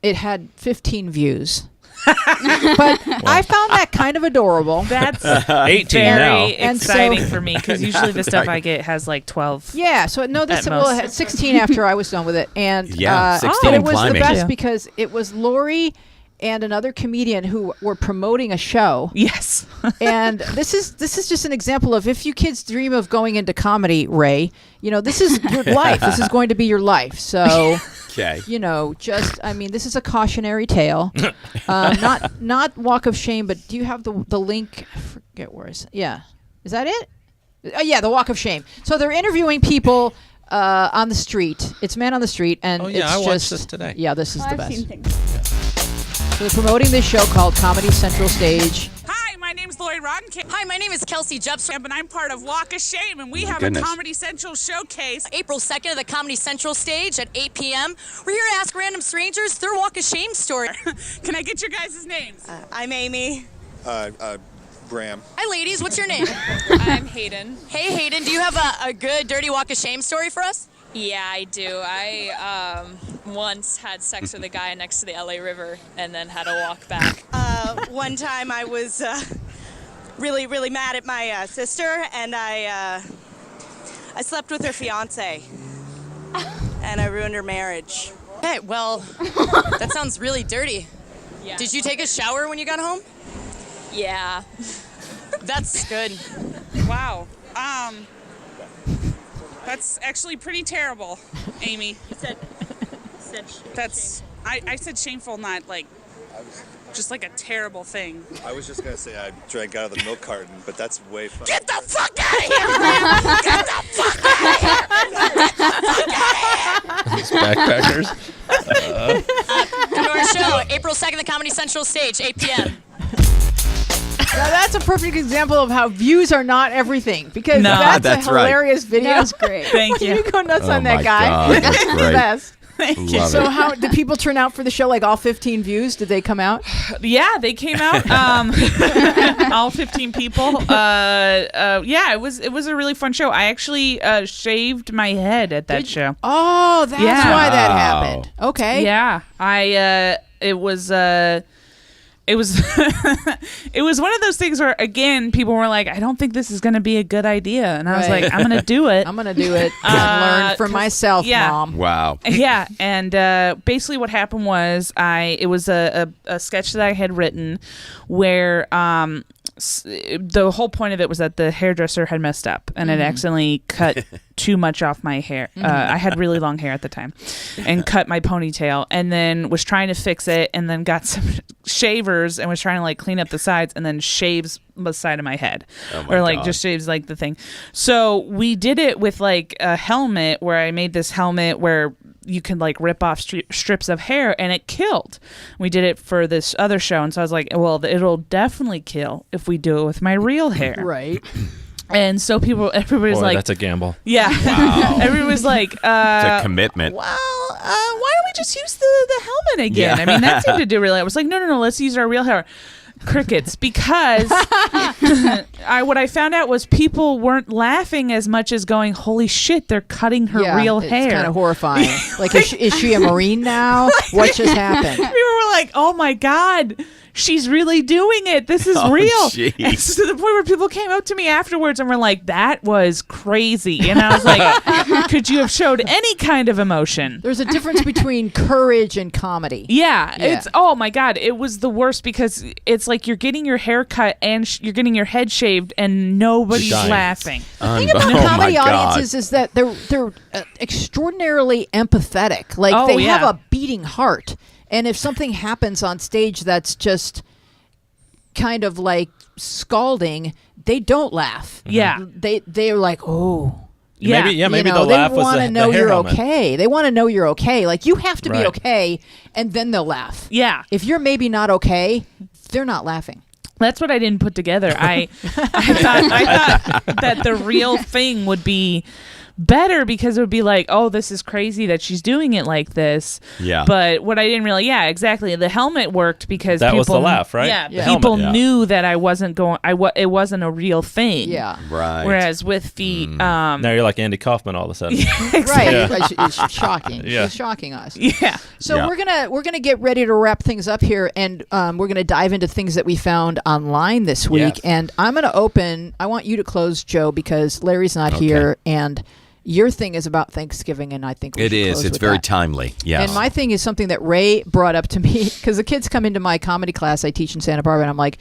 Speaker 2: it had 15 views. But I found that kind of adorable.
Speaker 5: That's
Speaker 3: 18 now.
Speaker 5: very
Speaker 2: And so-
Speaker 5: exciting for me, because usually the stuff I get has like 12.
Speaker 2: Yeah, so no, this
Speaker 5: At
Speaker 2: well,
Speaker 5: most.
Speaker 2: it had 16 after I was done with it, and
Speaker 1: 16
Speaker 2: but it
Speaker 1: and
Speaker 2: was
Speaker 1: climbing.
Speaker 2: the best
Speaker 5: Yeah.
Speaker 2: because it was Lori and another comedian who were promoting a show.
Speaker 5: Yes.
Speaker 2: And this is just an example of, if you kids dream of going into comedy, Ray, this is your life. This is going to be your life. So.
Speaker 1: Okay.
Speaker 2: This is a cautionary tale. Not Walk of Shame, but do you have the link? I forget where is it. Yeah. Is that it? Yeah, the Walk of Shame. So they're interviewing people on the street. It's Man on the Street, and
Speaker 3: Oh, yeah,
Speaker 2: it's
Speaker 3: I
Speaker 2: just
Speaker 3: watched this today.
Speaker 2: Yeah, this is the
Speaker 4: I've
Speaker 2: best.
Speaker 4: seen things.
Speaker 2: So they're promoting this show called Comedy Central Stage.
Speaker 7: Hi, my name's Lori Roddenkin.
Speaker 8: Hi, my name is Kelsey Jepson.
Speaker 7: And I'm part of Walk of Shame, and we have
Speaker 1: Goodness.
Speaker 7: a Comedy Central showcase.
Speaker 8: April 2nd at the Comedy Central stage at 8 p.m. We're here to ask random strangers their Walk of Shame story.
Speaker 7: Can I get your guys' names?
Speaker 9: I'm Amy.
Speaker 10: Graham.
Speaker 8: Hi, ladies. What's your name?
Speaker 11: I'm Hayden.
Speaker 8: Hey, Hayden. Do you have a good dirty Walk of Shame story for us?
Speaker 11: Yeah, I do. I once had sex with a guy next to the LA River and then had to walk back.
Speaker 9: One time I was really, really mad at my sister, and I slept with her fiance, and I ruined her marriage.
Speaker 8: Hey, well, that sounds really dirty.
Speaker 11: Yeah.
Speaker 8: Did you take a shower when you got home?
Speaker 11: Yeah.
Speaker 8: That's good.
Speaker 7: Wow. That's actually pretty terrible, Amy.
Speaker 9: You said
Speaker 7: That's I said shameful, not like just like a terrible thing.
Speaker 10: I was just gonna say I drank out of the milk carton, but that's way fun.
Speaker 7: Get the fuck out of here, man! Get the fuck out of here!
Speaker 3: These backpackers.
Speaker 8: Come to our show, April 2nd, the Comedy Central stage, 8 p.m.
Speaker 2: Now that's a perfect example of how views are not everything, because
Speaker 1: No,
Speaker 2: that's
Speaker 1: that's
Speaker 2: a
Speaker 1: right.
Speaker 2: hilarious video.
Speaker 4: That was great.
Speaker 5: Thank you.
Speaker 2: You go nuts
Speaker 1: Oh
Speaker 2: on that
Speaker 1: my
Speaker 2: guy.
Speaker 1: God, that's
Speaker 2: the
Speaker 1: great.
Speaker 2: best.
Speaker 1: Love
Speaker 2: So
Speaker 1: it.
Speaker 2: how did people turn out for the show? Like all 15 views? Did they come out?
Speaker 5: Yeah, they came out. All 15 people. Yeah, it was a really fun show. I actually shaved my head at that show.
Speaker 2: Oh, that's
Speaker 5: Yeah.
Speaker 2: why that
Speaker 1: Wow.
Speaker 2: happened. Okay.
Speaker 5: Yeah, it was it was one of those things where, again, people were like, I don't think this is going to be a good idea, and I was
Speaker 2: Right.
Speaker 5: like, I'm going to do it.
Speaker 2: I'm gonna do it. Learn for myself,
Speaker 5: yeah.
Speaker 2: Mom.
Speaker 1: Wow.
Speaker 5: Yeah, and basically what happened was it was a sketch that I had written where the whole point of it was that the hairdresser had messed up and had accidentally cut too much off my hair. I had really long hair at the time and cut my ponytail, and then was trying to fix it, and then got some shavers and was trying to like clean up the sides, and then shaves the side of my head, or like
Speaker 1: God.
Speaker 5: just shaves like the thing. So we did it with like a helmet, where I made this helmet where you can like rip off strips of hair, and it killed. We did it for this other show, and so I was like, well, it'll definitely kill if we do it with my real hair.
Speaker 2: Right.
Speaker 5: And so everybody's
Speaker 3: Boy,
Speaker 5: like,
Speaker 3: that's a gamble.
Speaker 5: yeah.
Speaker 1: Wow.
Speaker 5: Everybody's like,
Speaker 1: It's a commitment.
Speaker 5: well, why don't we just use the helmet again?
Speaker 1: Yeah.
Speaker 5: I mean, that seemed to do really. I was like, no, let's use our real hair. Crickets, because what I found out was people weren't laughing as much as going, holy shit, they're cutting her
Speaker 2: Yeah,
Speaker 5: real
Speaker 2: it's
Speaker 5: hair.
Speaker 2: kind of horrifying. Like, is she a Marine now? What just happened?
Speaker 5: People were like, oh my God, she's really doing it. This is real.
Speaker 1: jeez.
Speaker 5: And to the point where people came up to me afterwards and were like, that was crazy. And I was like, could you have showed any kind of emotion?
Speaker 2: There's a difference between courage and comedy.
Speaker 5: Yeah,
Speaker 2: Yeah.
Speaker 5: it's oh my God, it was the worst, because it's like you're getting your hair cut and you're getting your head shaved and nobody's
Speaker 3: Dying.
Speaker 5: laughing.
Speaker 2: The thing about
Speaker 1: Oh
Speaker 2: comedy
Speaker 1: my God.
Speaker 2: audiences is that they're extraordinarily empathetic. Like
Speaker 5: Oh,
Speaker 2: they
Speaker 5: yeah.
Speaker 2: have a beating heart, and if something happens on stage that's just kind of like scalding, they don't laugh.
Speaker 5: Yeah.
Speaker 2: They're like, oh.
Speaker 5: Yeah.
Speaker 3: Maybe
Speaker 2: You
Speaker 3: they'll
Speaker 2: they
Speaker 3: laugh was
Speaker 2: want to
Speaker 3: the
Speaker 2: know
Speaker 3: hair
Speaker 2: you're
Speaker 3: helmet.
Speaker 2: okay. They want to know you're okay. Like, you have to be
Speaker 3: Right.
Speaker 2: okay, and then they'll laugh.
Speaker 5: Yeah.
Speaker 2: If you're maybe not okay, they're not laughing.
Speaker 5: That's what I didn't put together. I thought that the real thing would be better, because it would be like, oh, this is crazy that she's doing it like this.
Speaker 1: Yeah.
Speaker 5: But what I didn't really, yeah, exactly. The helmet worked because
Speaker 3: That
Speaker 5: people,
Speaker 3: was the laugh, right?
Speaker 5: Yeah,
Speaker 3: The
Speaker 5: people
Speaker 3: helmet, yeah.
Speaker 5: knew that I wasn't going. It wasn't a real thing.
Speaker 2: Yeah.
Speaker 1: Right.
Speaker 5: Whereas with the
Speaker 3: Now you're like Andy Kaufman all of a sudden.
Speaker 2: Right.
Speaker 3: Yeah.
Speaker 2: It's shocking.
Speaker 3: Yeah.
Speaker 2: It's shocking us.
Speaker 5: yeah.
Speaker 2: So
Speaker 1: Yeah.
Speaker 2: we're gonna get ready to wrap things up here, and we're gonna dive into things that we found online this week.
Speaker 3: Yes.
Speaker 2: And I'm gonna open. I want you to close, Joe, because Larry's not here, and your thing is about Thanksgiving, and I think we
Speaker 1: It
Speaker 2: should
Speaker 1: is.
Speaker 2: close
Speaker 1: It's
Speaker 2: with
Speaker 1: very
Speaker 2: that.
Speaker 1: timely. Yes.
Speaker 2: And my thing is something that Ray brought up to me, because the kids come into my comedy class I teach in Santa Barbara, and I'm like,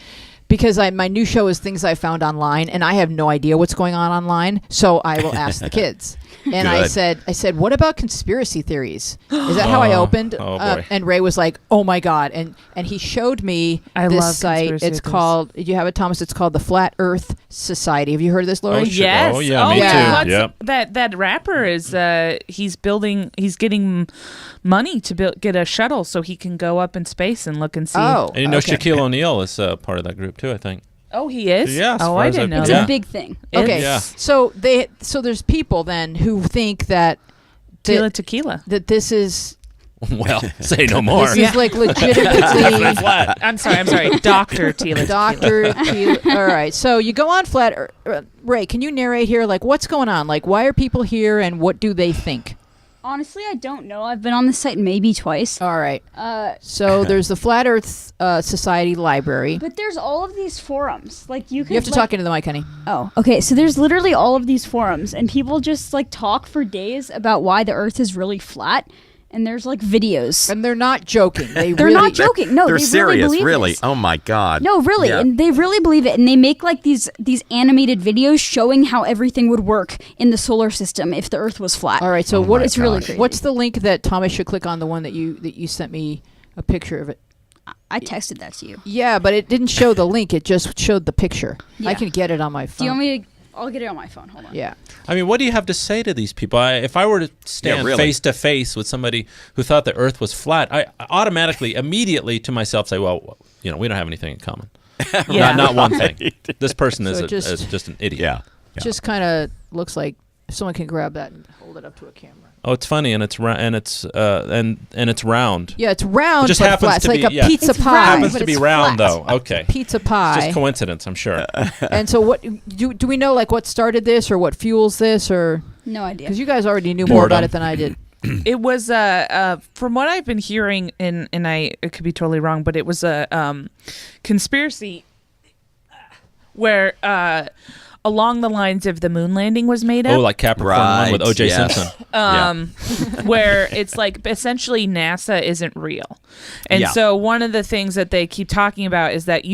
Speaker 2: because my new show is things I found online, and I have no idea what's going on online, so I will ask the kids. And I
Speaker 1: Good.
Speaker 2: said, what about conspiracy theories? Is that how I opened?
Speaker 3: Oh, boy.
Speaker 2: And Ray was like, oh my God. And he showed me
Speaker 5: I
Speaker 2: this
Speaker 5: love
Speaker 2: site.
Speaker 5: conspiracy
Speaker 2: It's
Speaker 5: theories.
Speaker 2: called, do you have it, Thomas? It's called the Flat Earth Society. Have you heard of this, Lori?
Speaker 3: Oh, sure.
Speaker 5: Yes.
Speaker 3: Oh, yeah, me
Speaker 2: too.
Speaker 3: Yep.
Speaker 5: That rapper is he's getting money to get a shuttle so he can go up in space and look and see.
Speaker 2: Oh,
Speaker 3: And you know
Speaker 2: okay.
Speaker 3: Shaquille O'Neal is part of that group too, I think.
Speaker 5: Oh, he is?
Speaker 3: Yeah, as
Speaker 5: Oh,
Speaker 3: far
Speaker 5: I
Speaker 3: as
Speaker 5: didn't
Speaker 3: I-
Speaker 5: know
Speaker 4: It's
Speaker 5: that.
Speaker 3: Yeah.
Speaker 4: a big thing.
Speaker 2: Okay.
Speaker 3: Yeah.
Speaker 2: So there's people then who think that
Speaker 5: Tequila.
Speaker 2: that this is
Speaker 3: Well, say no more.
Speaker 2: this is like legitimately
Speaker 3: Flat.
Speaker 5: I'm sorry. Dr. Tila.
Speaker 2: Dr. All right. So you go on Flat Earth. Ray, can you narrate here, like, what's going on? Like, why are people here and what do they think?
Speaker 4: Honestly, I don't know. I've been on the site maybe twice.
Speaker 2: All right. So there's the Flat Earth Society Library.
Speaker 4: But there's all of these forums. Like you can
Speaker 2: You have to talk into the mic, honey.
Speaker 4: Oh, okay. So there's literally all of these forums, and people just like talk for days about why the Earth is really flat. and there's like videos.
Speaker 2: And they're not joking.
Speaker 4: They're not joking. No,
Speaker 1: they're
Speaker 4: they
Speaker 1: serious.
Speaker 4: really believe this.
Speaker 1: Oh my God.
Speaker 4: No, really,
Speaker 1: Yeah.
Speaker 4: and they really believe it, and they make like these animated videos showing how everything would work in the solar system if the Earth was flat.
Speaker 2: All right, so
Speaker 4: it's really crazy.
Speaker 2: What's the link that Thomas should click on? The one that you sent me a picture of it.
Speaker 4: I texted that to you.
Speaker 2: Yeah, but it didn't show the link. It just showed the picture.
Speaker 4: Yeah.
Speaker 2: I can get it on my phone.
Speaker 4: Do you want me to? I'll get it on my phone. Hold on.
Speaker 2: Yeah.
Speaker 3: I mean, what do you have to say to these people? If I were to stand face to face with somebody who thought the Earth was flat, I automatically, immediately to myself say, well, we don't have anything in common. Not one thing. This person is just an idiot.
Speaker 1: Yeah.
Speaker 2: Just kind of looks like if someone can grab that and hold it up to a camera.
Speaker 3: Oh, it's funny, and it's and it's round.
Speaker 2: Yeah, it's round.
Speaker 3: It just
Speaker 2: but
Speaker 3: happens
Speaker 2: flat. It's
Speaker 3: to
Speaker 2: like
Speaker 3: be
Speaker 2: a pizza pie.
Speaker 3: Happens
Speaker 2: but
Speaker 3: to be
Speaker 2: it's
Speaker 3: round,
Speaker 2: flat.
Speaker 3: though. Okay.
Speaker 2: Pizza pie.
Speaker 3: It's just coincidence, I'm sure.
Speaker 2: And so, what do we know? Like, what started this, or what fuels this, or
Speaker 4: no idea?
Speaker 2: Because you guys already knew more about it than I did.
Speaker 5: It was from what I've been hearing, and I could be totally wrong, but it was a conspiracy where along the lines of the moon landing was made up.
Speaker 3: Oh, like Capricorn 1 with O.J. Simpson.
Speaker 5: Where it's like essentially NASA isn't real. And so one of the things that they keep talking about is that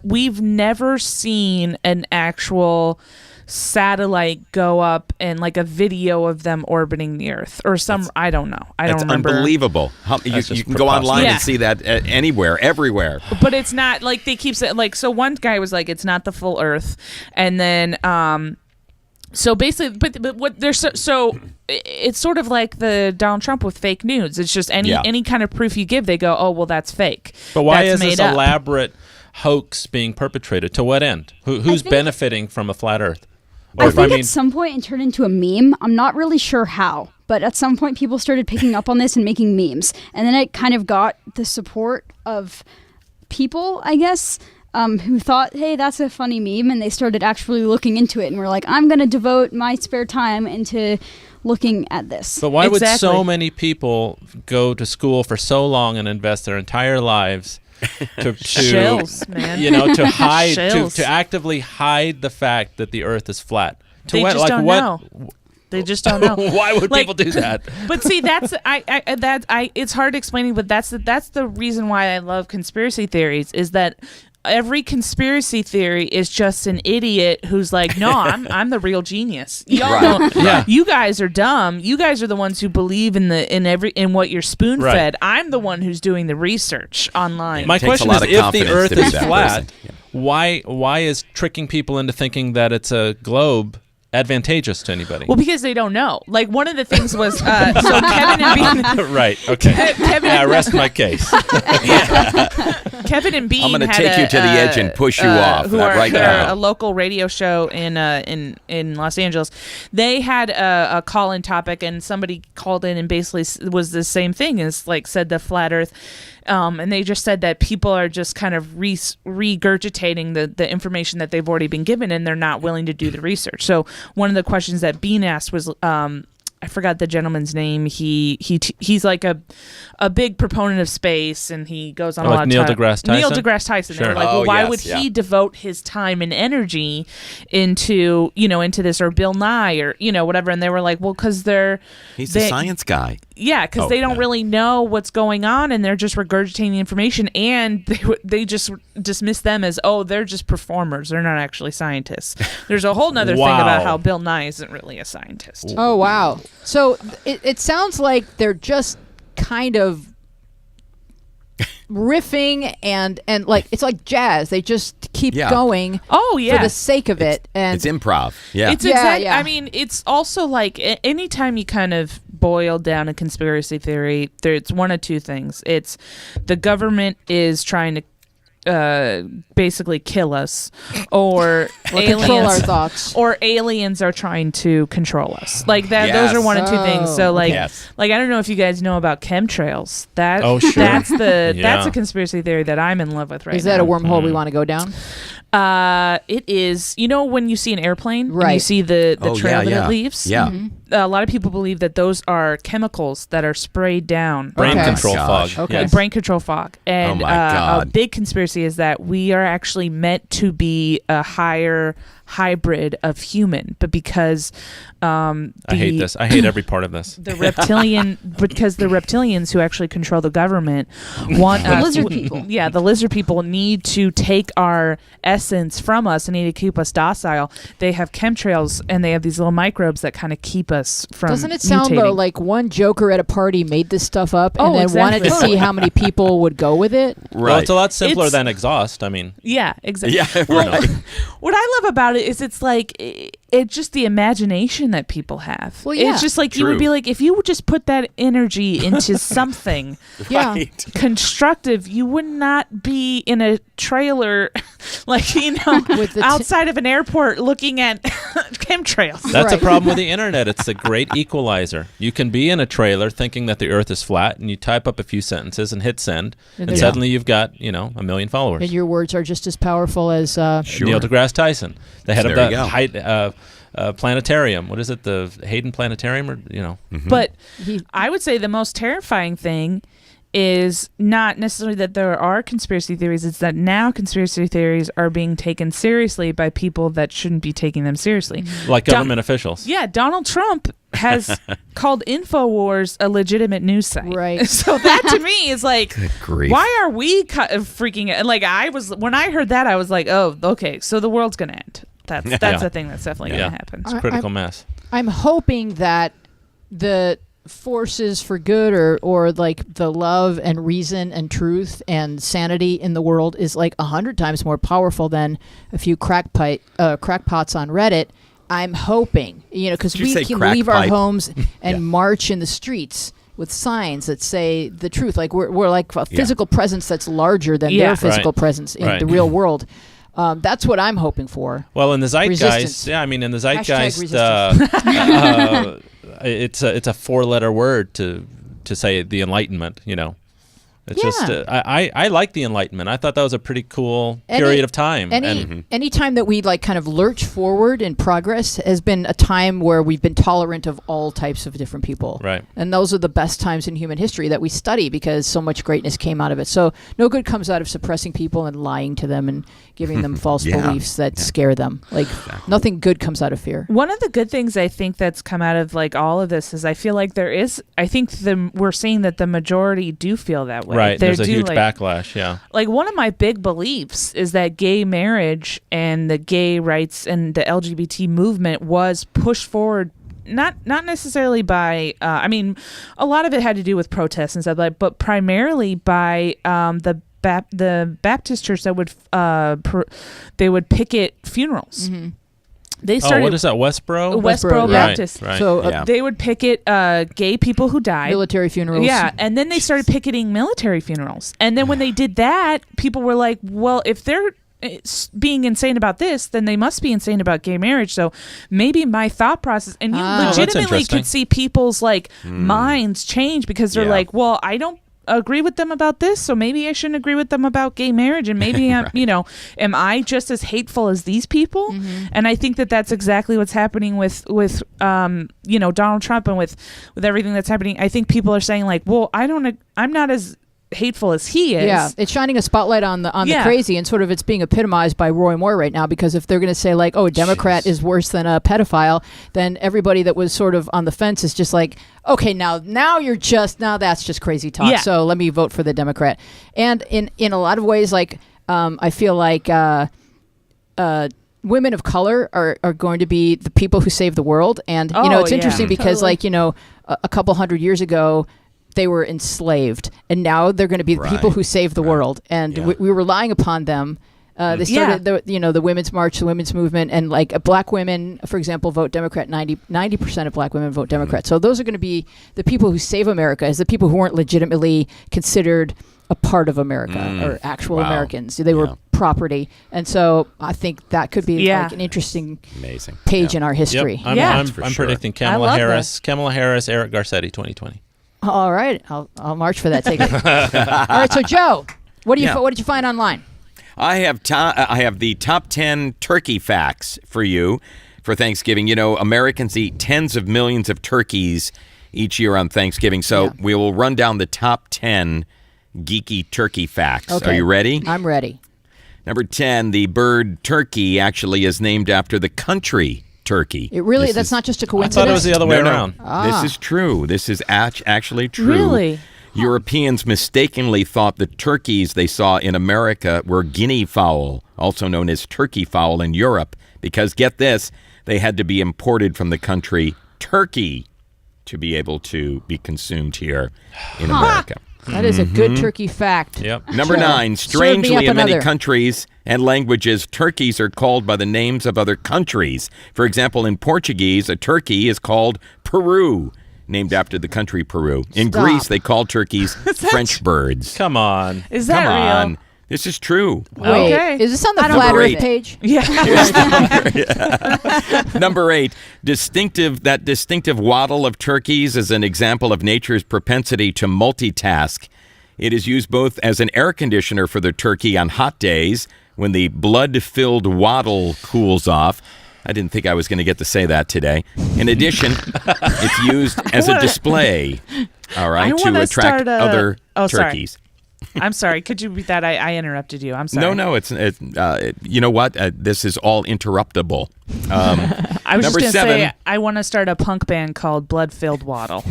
Speaker 5: we've never seen an actual satellite go up and like a video of them orbiting the Earth or I don't know. I don't remember.
Speaker 1: It's unbelievable. You can go online and see that anywhere, everywhere.
Speaker 5: But it's not like they keep saying, like, so one guy was like, it's not the full Earth. And then, so basically, but what there's so it's sort of like the Donald Trump with fake news. It's just any kind of proof you give, they go, oh, well, that's fake.
Speaker 3: But why
Speaker 5: that's
Speaker 3: is this elaborate hoax being perpetrated? To what end? Who's benefiting from a flat Earth?
Speaker 4: I think at some point it turned into a meme. I'm not really sure how, but at some point people started picking up on this and making memes. And then it kind of got the support of people, I guess, who thought, hey, that's a funny meme. And they started actually looking into it and were like, I'm going to devote my spare time into looking at this.
Speaker 3: But why would so many people go to school for so long and invest their entire lives to
Speaker 5: Shells, man.
Speaker 3: to hide to actively hide the fact that the Earth is flat?
Speaker 5: They just don't know. They just don't know.
Speaker 3: Why would people do that?
Speaker 5: But see, that's it's hard explaining, but that's the reason why I love conspiracy theories is that every conspiracy theory is just an idiot who's like, no, I'm the real genius. Y'all don't. You guys are dumb. You guys are the ones who believe in what you're spoon fed. I'm the one who's doing the research online.
Speaker 3: My question is, if the Earth is flat, why is tricking people into thinking that it's a globe advantageous to anybody?
Speaker 5: Well, because they don't know. Like, one of the things was so Kevin and Bean.
Speaker 3: Right. Okay. I rest my case.
Speaker 5: Kevin and Bean.
Speaker 1: I'm going to take you to the edge and push you off right now.
Speaker 5: A local radio show in Los Angeles. They had a call-in topic, and somebody called in and basically was the same thing as like said the flat Earth. And they just said that people are just kind of regurgitating the information that they've already been given, and they're not willing to do the research. So one of the questions that Bean asked was, I forgot the gentleman's name. He's like a big proponent of space, and he goes on a lot of
Speaker 3: Neil
Speaker 5: time.
Speaker 3: deGrasse Tyson?
Speaker 5: Neil deGrasse Tyson.
Speaker 3: Sure.
Speaker 5: They're like, well, why would he devote his time and energy into this, or Bill Nye, or whatever? And they were like, well, because
Speaker 1: he's a science guy.
Speaker 5: Yeah, because they don't really know what's going on, and they're just regurgitating the information, and they just dismiss them as, oh, they're just performers. They're not actually scientists. There's a whole nother thing about how Bill Nye isn't really a scientist.
Speaker 2: Oh, wow. So it sounds like they're just kind of riffing and like it's like jazz. They just keep going.
Speaker 5: Oh yeah,
Speaker 2: for the sake of it. And
Speaker 1: it's improv. Yeah,
Speaker 5: it's exactly. I mean, it's also like anytime you kind of boil down a conspiracy theory, it's one of two things. It's the government is trying to basically kill us, or aliens
Speaker 2: control our thoughts,
Speaker 5: or aliens are trying to control us. Like that. Those are one of two things. So like I don't know if you guys know about chemtrails. That's that's a conspiracy theory that I'm in love with right now.
Speaker 2: Is that a wormhole we want to go down?
Speaker 5: It is. When you see an airplane, and you see the trail that it leaves.
Speaker 1: Yeah.
Speaker 5: Mm-hmm. A lot of people believe that those are chemicals that are sprayed down.
Speaker 3: Brain control fog.
Speaker 5: Okay.
Speaker 3: Yes.
Speaker 5: Brain control fog. And
Speaker 1: a
Speaker 5: big conspiracy is that we are actually meant to be a higher hybrid of human, but because
Speaker 3: I hate this. I hate every part of this.
Speaker 5: Because the reptilians who actually control the government want
Speaker 4: the lizard people.
Speaker 5: Yeah, the lizard people need to take our essence from us and need to keep us docile. They have chemtrails and they have these little microbes that kind of keep us from
Speaker 2: Doesn't it sound
Speaker 5: mutating.
Speaker 2: like one joker at a party made this stuff up and
Speaker 5: Oh,
Speaker 2: then
Speaker 5: exactly.
Speaker 2: wanted to see how many people would go with it?
Speaker 1: Right.
Speaker 3: Well, it's a lot simpler than exhaust. I mean,
Speaker 5: Yeah, exactly.
Speaker 1: Yeah,
Speaker 5: Well,
Speaker 1: right.
Speaker 5: what I love about it is it's like it's just the imagination that people have.
Speaker 2: Well, yeah.
Speaker 5: It's just like you
Speaker 1: True.
Speaker 5: would be like, if you would just put that energy into something
Speaker 2: Yeah.
Speaker 1: Right.
Speaker 5: constructive, you would not be in a trailer, like,
Speaker 2: With the
Speaker 5: outside of an airport looking at chemtrails.
Speaker 3: that's a
Speaker 2: Right.
Speaker 3: problem with the internet. It's a great equalizer. You can be in a trailer thinking that the earth is flat, and you type up a few sentences and hit send, and
Speaker 2: Yeah.
Speaker 3: suddenly you've got, a million followers.
Speaker 2: And your words are just as powerful as
Speaker 3: Neil deGrasse Tyson, the head of
Speaker 1: There you
Speaker 3: that
Speaker 1: go.
Speaker 3: planetarium. What is it? The Hayden Planetarium, or
Speaker 1: Mm-hmm.
Speaker 5: But I would say the most terrifying thing is not necessarily that there are conspiracy theories, it's that now conspiracy theories are being taken seriously by people that shouldn't be taking them seriously.
Speaker 3: like government officials.
Speaker 5: Yeah, Donald Trump has called InfoWars a legitimate news site.
Speaker 2: Right.
Speaker 5: So that to me is like,
Speaker 1: grief.
Speaker 5: why are we freaking out? Like when I heard that, I was like, oh, okay, so the world's going to end. That's the thing that's definitely going to happen.
Speaker 3: It's a critical mass.
Speaker 2: I'm hoping that the forces for good or like the love and reason and truth and sanity in the world is like 100 times more powerful than a few crackpots on Reddit. I'm hoping, because
Speaker 1: Did you
Speaker 2: we
Speaker 1: say
Speaker 2: can
Speaker 1: crack
Speaker 2: leave
Speaker 1: pipe?
Speaker 2: our homes and march in the streets with signs that say the truth. Like we're like a physical presence that's larger than their physical presence in the real world. That's what I'm hoping for.
Speaker 3: Well, in the zeitgeist,
Speaker 2: Resistance.
Speaker 3: in the
Speaker 2: Hashtag
Speaker 3: zeitgeist, it's a 4-letter word to say the Enlightenment. It's just I like the Enlightenment. I thought that was a pretty cool period of time.
Speaker 2: Any time that we like kind of lurch forward in progress has been a time where we've been tolerant of all types of different people.
Speaker 3: Right.
Speaker 2: And those are the best times in human history that we study because so much greatness came out of it. So no good comes out of suppressing people and lying to them and giving them false beliefs that scare them. Like nothing good comes out of fear.
Speaker 5: One of the good things I think that's come out of like all of this is I feel like we're seeing that the majority do feel that way.
Speaker 3: Right, there's a huge backlash,
Speaker 5: Like one of my big beliefs is that gay marriage and the gay rights and the LGBT movement was pushed forward not necessarily by a lot of it had to do with protests and stuff like, but primarily by the Baptist church that would they would picket funerals.
Speaker 2: Mm-hmm.
Speaker 5: They started.
Speaker 3: What is that? Westboro
Speaker 5: Baptist.
Speaker 3: Right.
Speaker 2: So
Speaker 5: they would picket gay people who died.
Speaker 2: military funerals.
Speaker 5: Yeah, and then they started picketing military funerals. And then when they did that, people were like, well, if they're being insane about this, then they must be insane about gay marriage. So maybe my thought process, and you legitimately could see people's like minds change because they're like, well, I don't agree with them about this, so maybe I shouldn't agree with them about gay marriage, and maybe I'm, am I just as hateful as these people? And I think that that's exactly what's happening with Donald Trump and with everything that's happening. I think people are saying like, well, I'm not as hateful as he is.
Speaker 2: Yeah, it's shining a spotlight on the crazy, and sort of it's being epitomized by Roy Moore right now, because if they're going to say like, oh, a Democrat is worse than a pedophile, then everybody that was sort of on the fence is just like, okay, now that's just crazy talk.
Speaker 5: Yeah.
Speaker 2: So let me vote for the Democrat. And in a lot of ways, like I feel like women of color are going to be the people who save the world. And it's interesting because like a couple hundred years ago, they were enslaved, and now they're going to be the people who save the world, and we were relying upon them. They started the Women's March, the women's movement, and like black women, for example, vote Democrat. 90% of black women vote Democrat. So those are going to be the people who save America, as the people who weren't legitimately considered a part of America or actual Americans. They were property, and so I think that could be like an interesting,
Speaker 1: amazing
Speaker 2: page in our history.
Speaker 3: Yep. I'm predicting Kamala Harris, Eric Garcetti, 2020.
Speaker 2: All right, I'll march for that ticket. All right, so Joe, what did you find online?
Speaker 1: I have the top 10 turkey facts for you for Thanksgiving. Americans eat tens of millions of turkeys each year on Thanksgiving, so we will run down the top 10 geeky turkey facts.
Speaker 2: Okay.
Speaker 1: Are you ready?
Speaker 2: I'm ready.
Speaker 1: Number 10, the bird turkey actually is named after the country Turkey.
Speaker 2: That's not just a coincidence?
Speaker 3: I thought it was the other way around.
Speaker 1: This is true. This is actually true.
Speaker 5: Really?
Speaker 1: Europeans mistakenly thought the turkeys they saw in America were guinea fowl, also known as turkey fowl in Europe, because, get this, they had to be imported from the country Turkey to be able to be consumed here in America.
Speaker 2: That is a good turkey fact.
Speaker 3: Yep.
Speaker 1: Number 9, strangely in many countries and languages, turkeys are called by the names of other countries. For example, in Portuguese, a turkey is called Peru, named after the country Peru. In Greece, they call turkeys French birds.
Speaker 3: Come on.
Speaker 5: Is that real?
Speaker 1: This is true.
Speaker 2: Wait, is this on the Flat Earth page?
Speaker 5: Yeah.
Speaker 1: Number 8, distinctive waddle of turkeys is an example of nature's propensity to multitask. It is used both as an air conditioner for the turkey on hot days when the blood-filled waddle cools off. I didn't think I was going to get to say that today. In addition, it's used as a display, all right, to attract other turkeys.
Speaker 5: Sorry. I'm sorry. Could you repeat that? I interrupted you. I'm sorry.
Speaker 1: No. It's you know what? This is all interruptible.
Speaker 5: I was just going to say I want to start a punk band called Blood Filled Waddle. So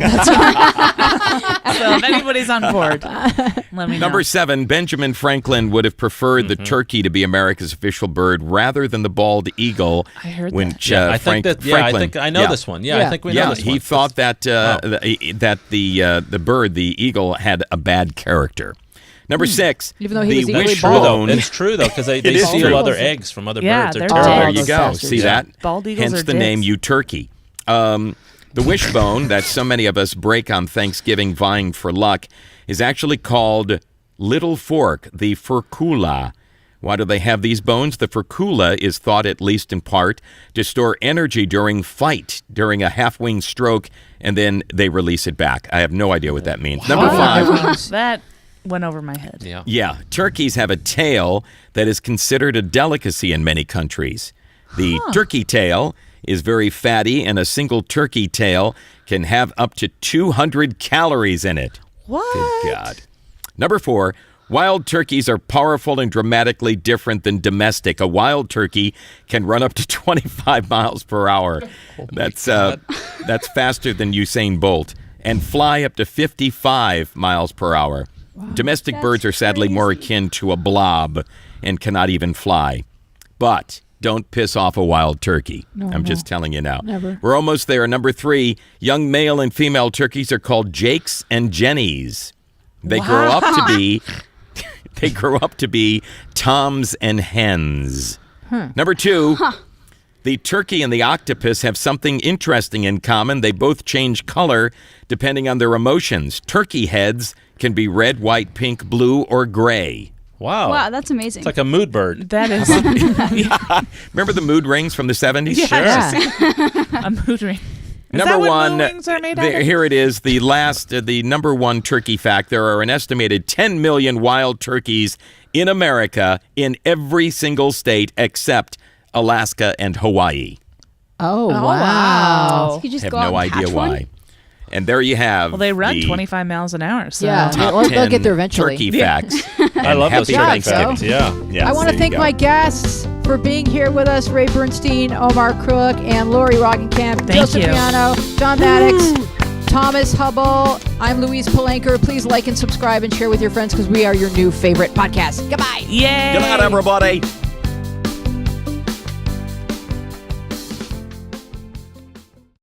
Speaker 5: if anybody's on board, let me know.
Speaker 1: Number 7, Benjamin Franklin would have preferred the turkey to be America's official bird rather than the bald eagle.
Speaker 5: I heard
Speaker 1: which,
Speaker 5: that.
Speaker 3: I think I know this one. I think we know this one.
Speaker 1: He thought that the bird, the eagle, had a bad character. Number 6,
Speaker 2: even though he was
Speaker 1: wishbone.
Speaker 3: It's true, though, because they steal other eggs from other birds.
Speaker 5: They're
Speaker 1: there you go. See that?
Speaker 5: Bald eagles
Speaker 1: Hence
Speaker 5: are
Speaker 1: the
Speaker 5: dicks.
Speaker 1: name Uturkey. The wishbone that so many of us break on Thanksgiving vying for luck is actually called Little Fork, the furcula. Why do they have these bones? The furcula is thought, at least in part, to store energy during a half-wing stroke, and then they release it back. I have no idea what that means. Number 5.
Speaker 5: That went over my head.
Speaker 1: Yeah. Turkeys have a tail that is considered a delicacy in many countries. The turkey tail is very fatty, and a single turkey tail can have up to 200 calories in it.
Speaker 5: What?
Speaker 1: Good God. Number 4, wild turkeys are powerful and dramatically different than domestic. A wild turkey can run up to 25 miles per hour. That's faster than Usain Bolt, and fly up to 55 miles per hour. Wow. Domestic birds are sadly more akin to a blob and cannot even fly. But don't piss off a wild turkey. I'm just telling you now.
Speaker 2: Never.
Speaker 1: We're almost there. Number 3, young male and female turkeys are called Jakes and Jennies. They grow up to be Toms and Hens. Number 2, the turkey and the octopus have something interesting in common. They both change color depending on their emotions. Turkey heads can be red, white, pink, blue, or gray.
Speaker 4: Wow, that's amazing.
Speaker 3: It's like a mood bird.
Speaker 5: That is.
Speaker 1: Remember the mood rings from the 70s?
Speaker 5: Yes.
Speaker 1: Sure.
Speaker 5: A mood ring. Is
Speaker 1: number
Speaker 5: that what
Speaker 1: 1,
Speaker 5: mood rings are made out of?
Speaker 1: Here it is, the number 1 turkey fact. There are an estimated 10 million wild turkeys in America in every single state except Alaska and Hawaii.
Speaker 2: Oh, wow.
Speaker 4: So you just
Speaker 1: I have
Speaker 4: go out
Speaker 1: no
Speaker 4: and
Speaker 1: idea
Speaker 4: catch
Speaker 1: why.
Speaker 4: one?
Speaker 1: And there you have.
Speaker 5: Well, they run 25 miles an hour. So.
Speaker 2: Yeah,
Speaker 1: top 10
Speaker 2: they'll get there eventually.
Speaker 1: Turkey facts.
Speaker 3: I love those
Speaker 1: happy
Speaker 3: turkey
Speaker 1: Thanksgiving.
Speaker 3: facts. Yeah.
Speaker 2: I want to thank my guests for being here with us, Ray Bernstein, Omar Crook, and Lori Roggenkamp, Joe Cipriano, John Maddox, Thomas Hubble. I'm Louise Palanker. Please like and subscribe and share with your friends because we are your new favorite podcast. Goodbye.
Speaker 5: Yay.
Speaker 1: Good night, everybody.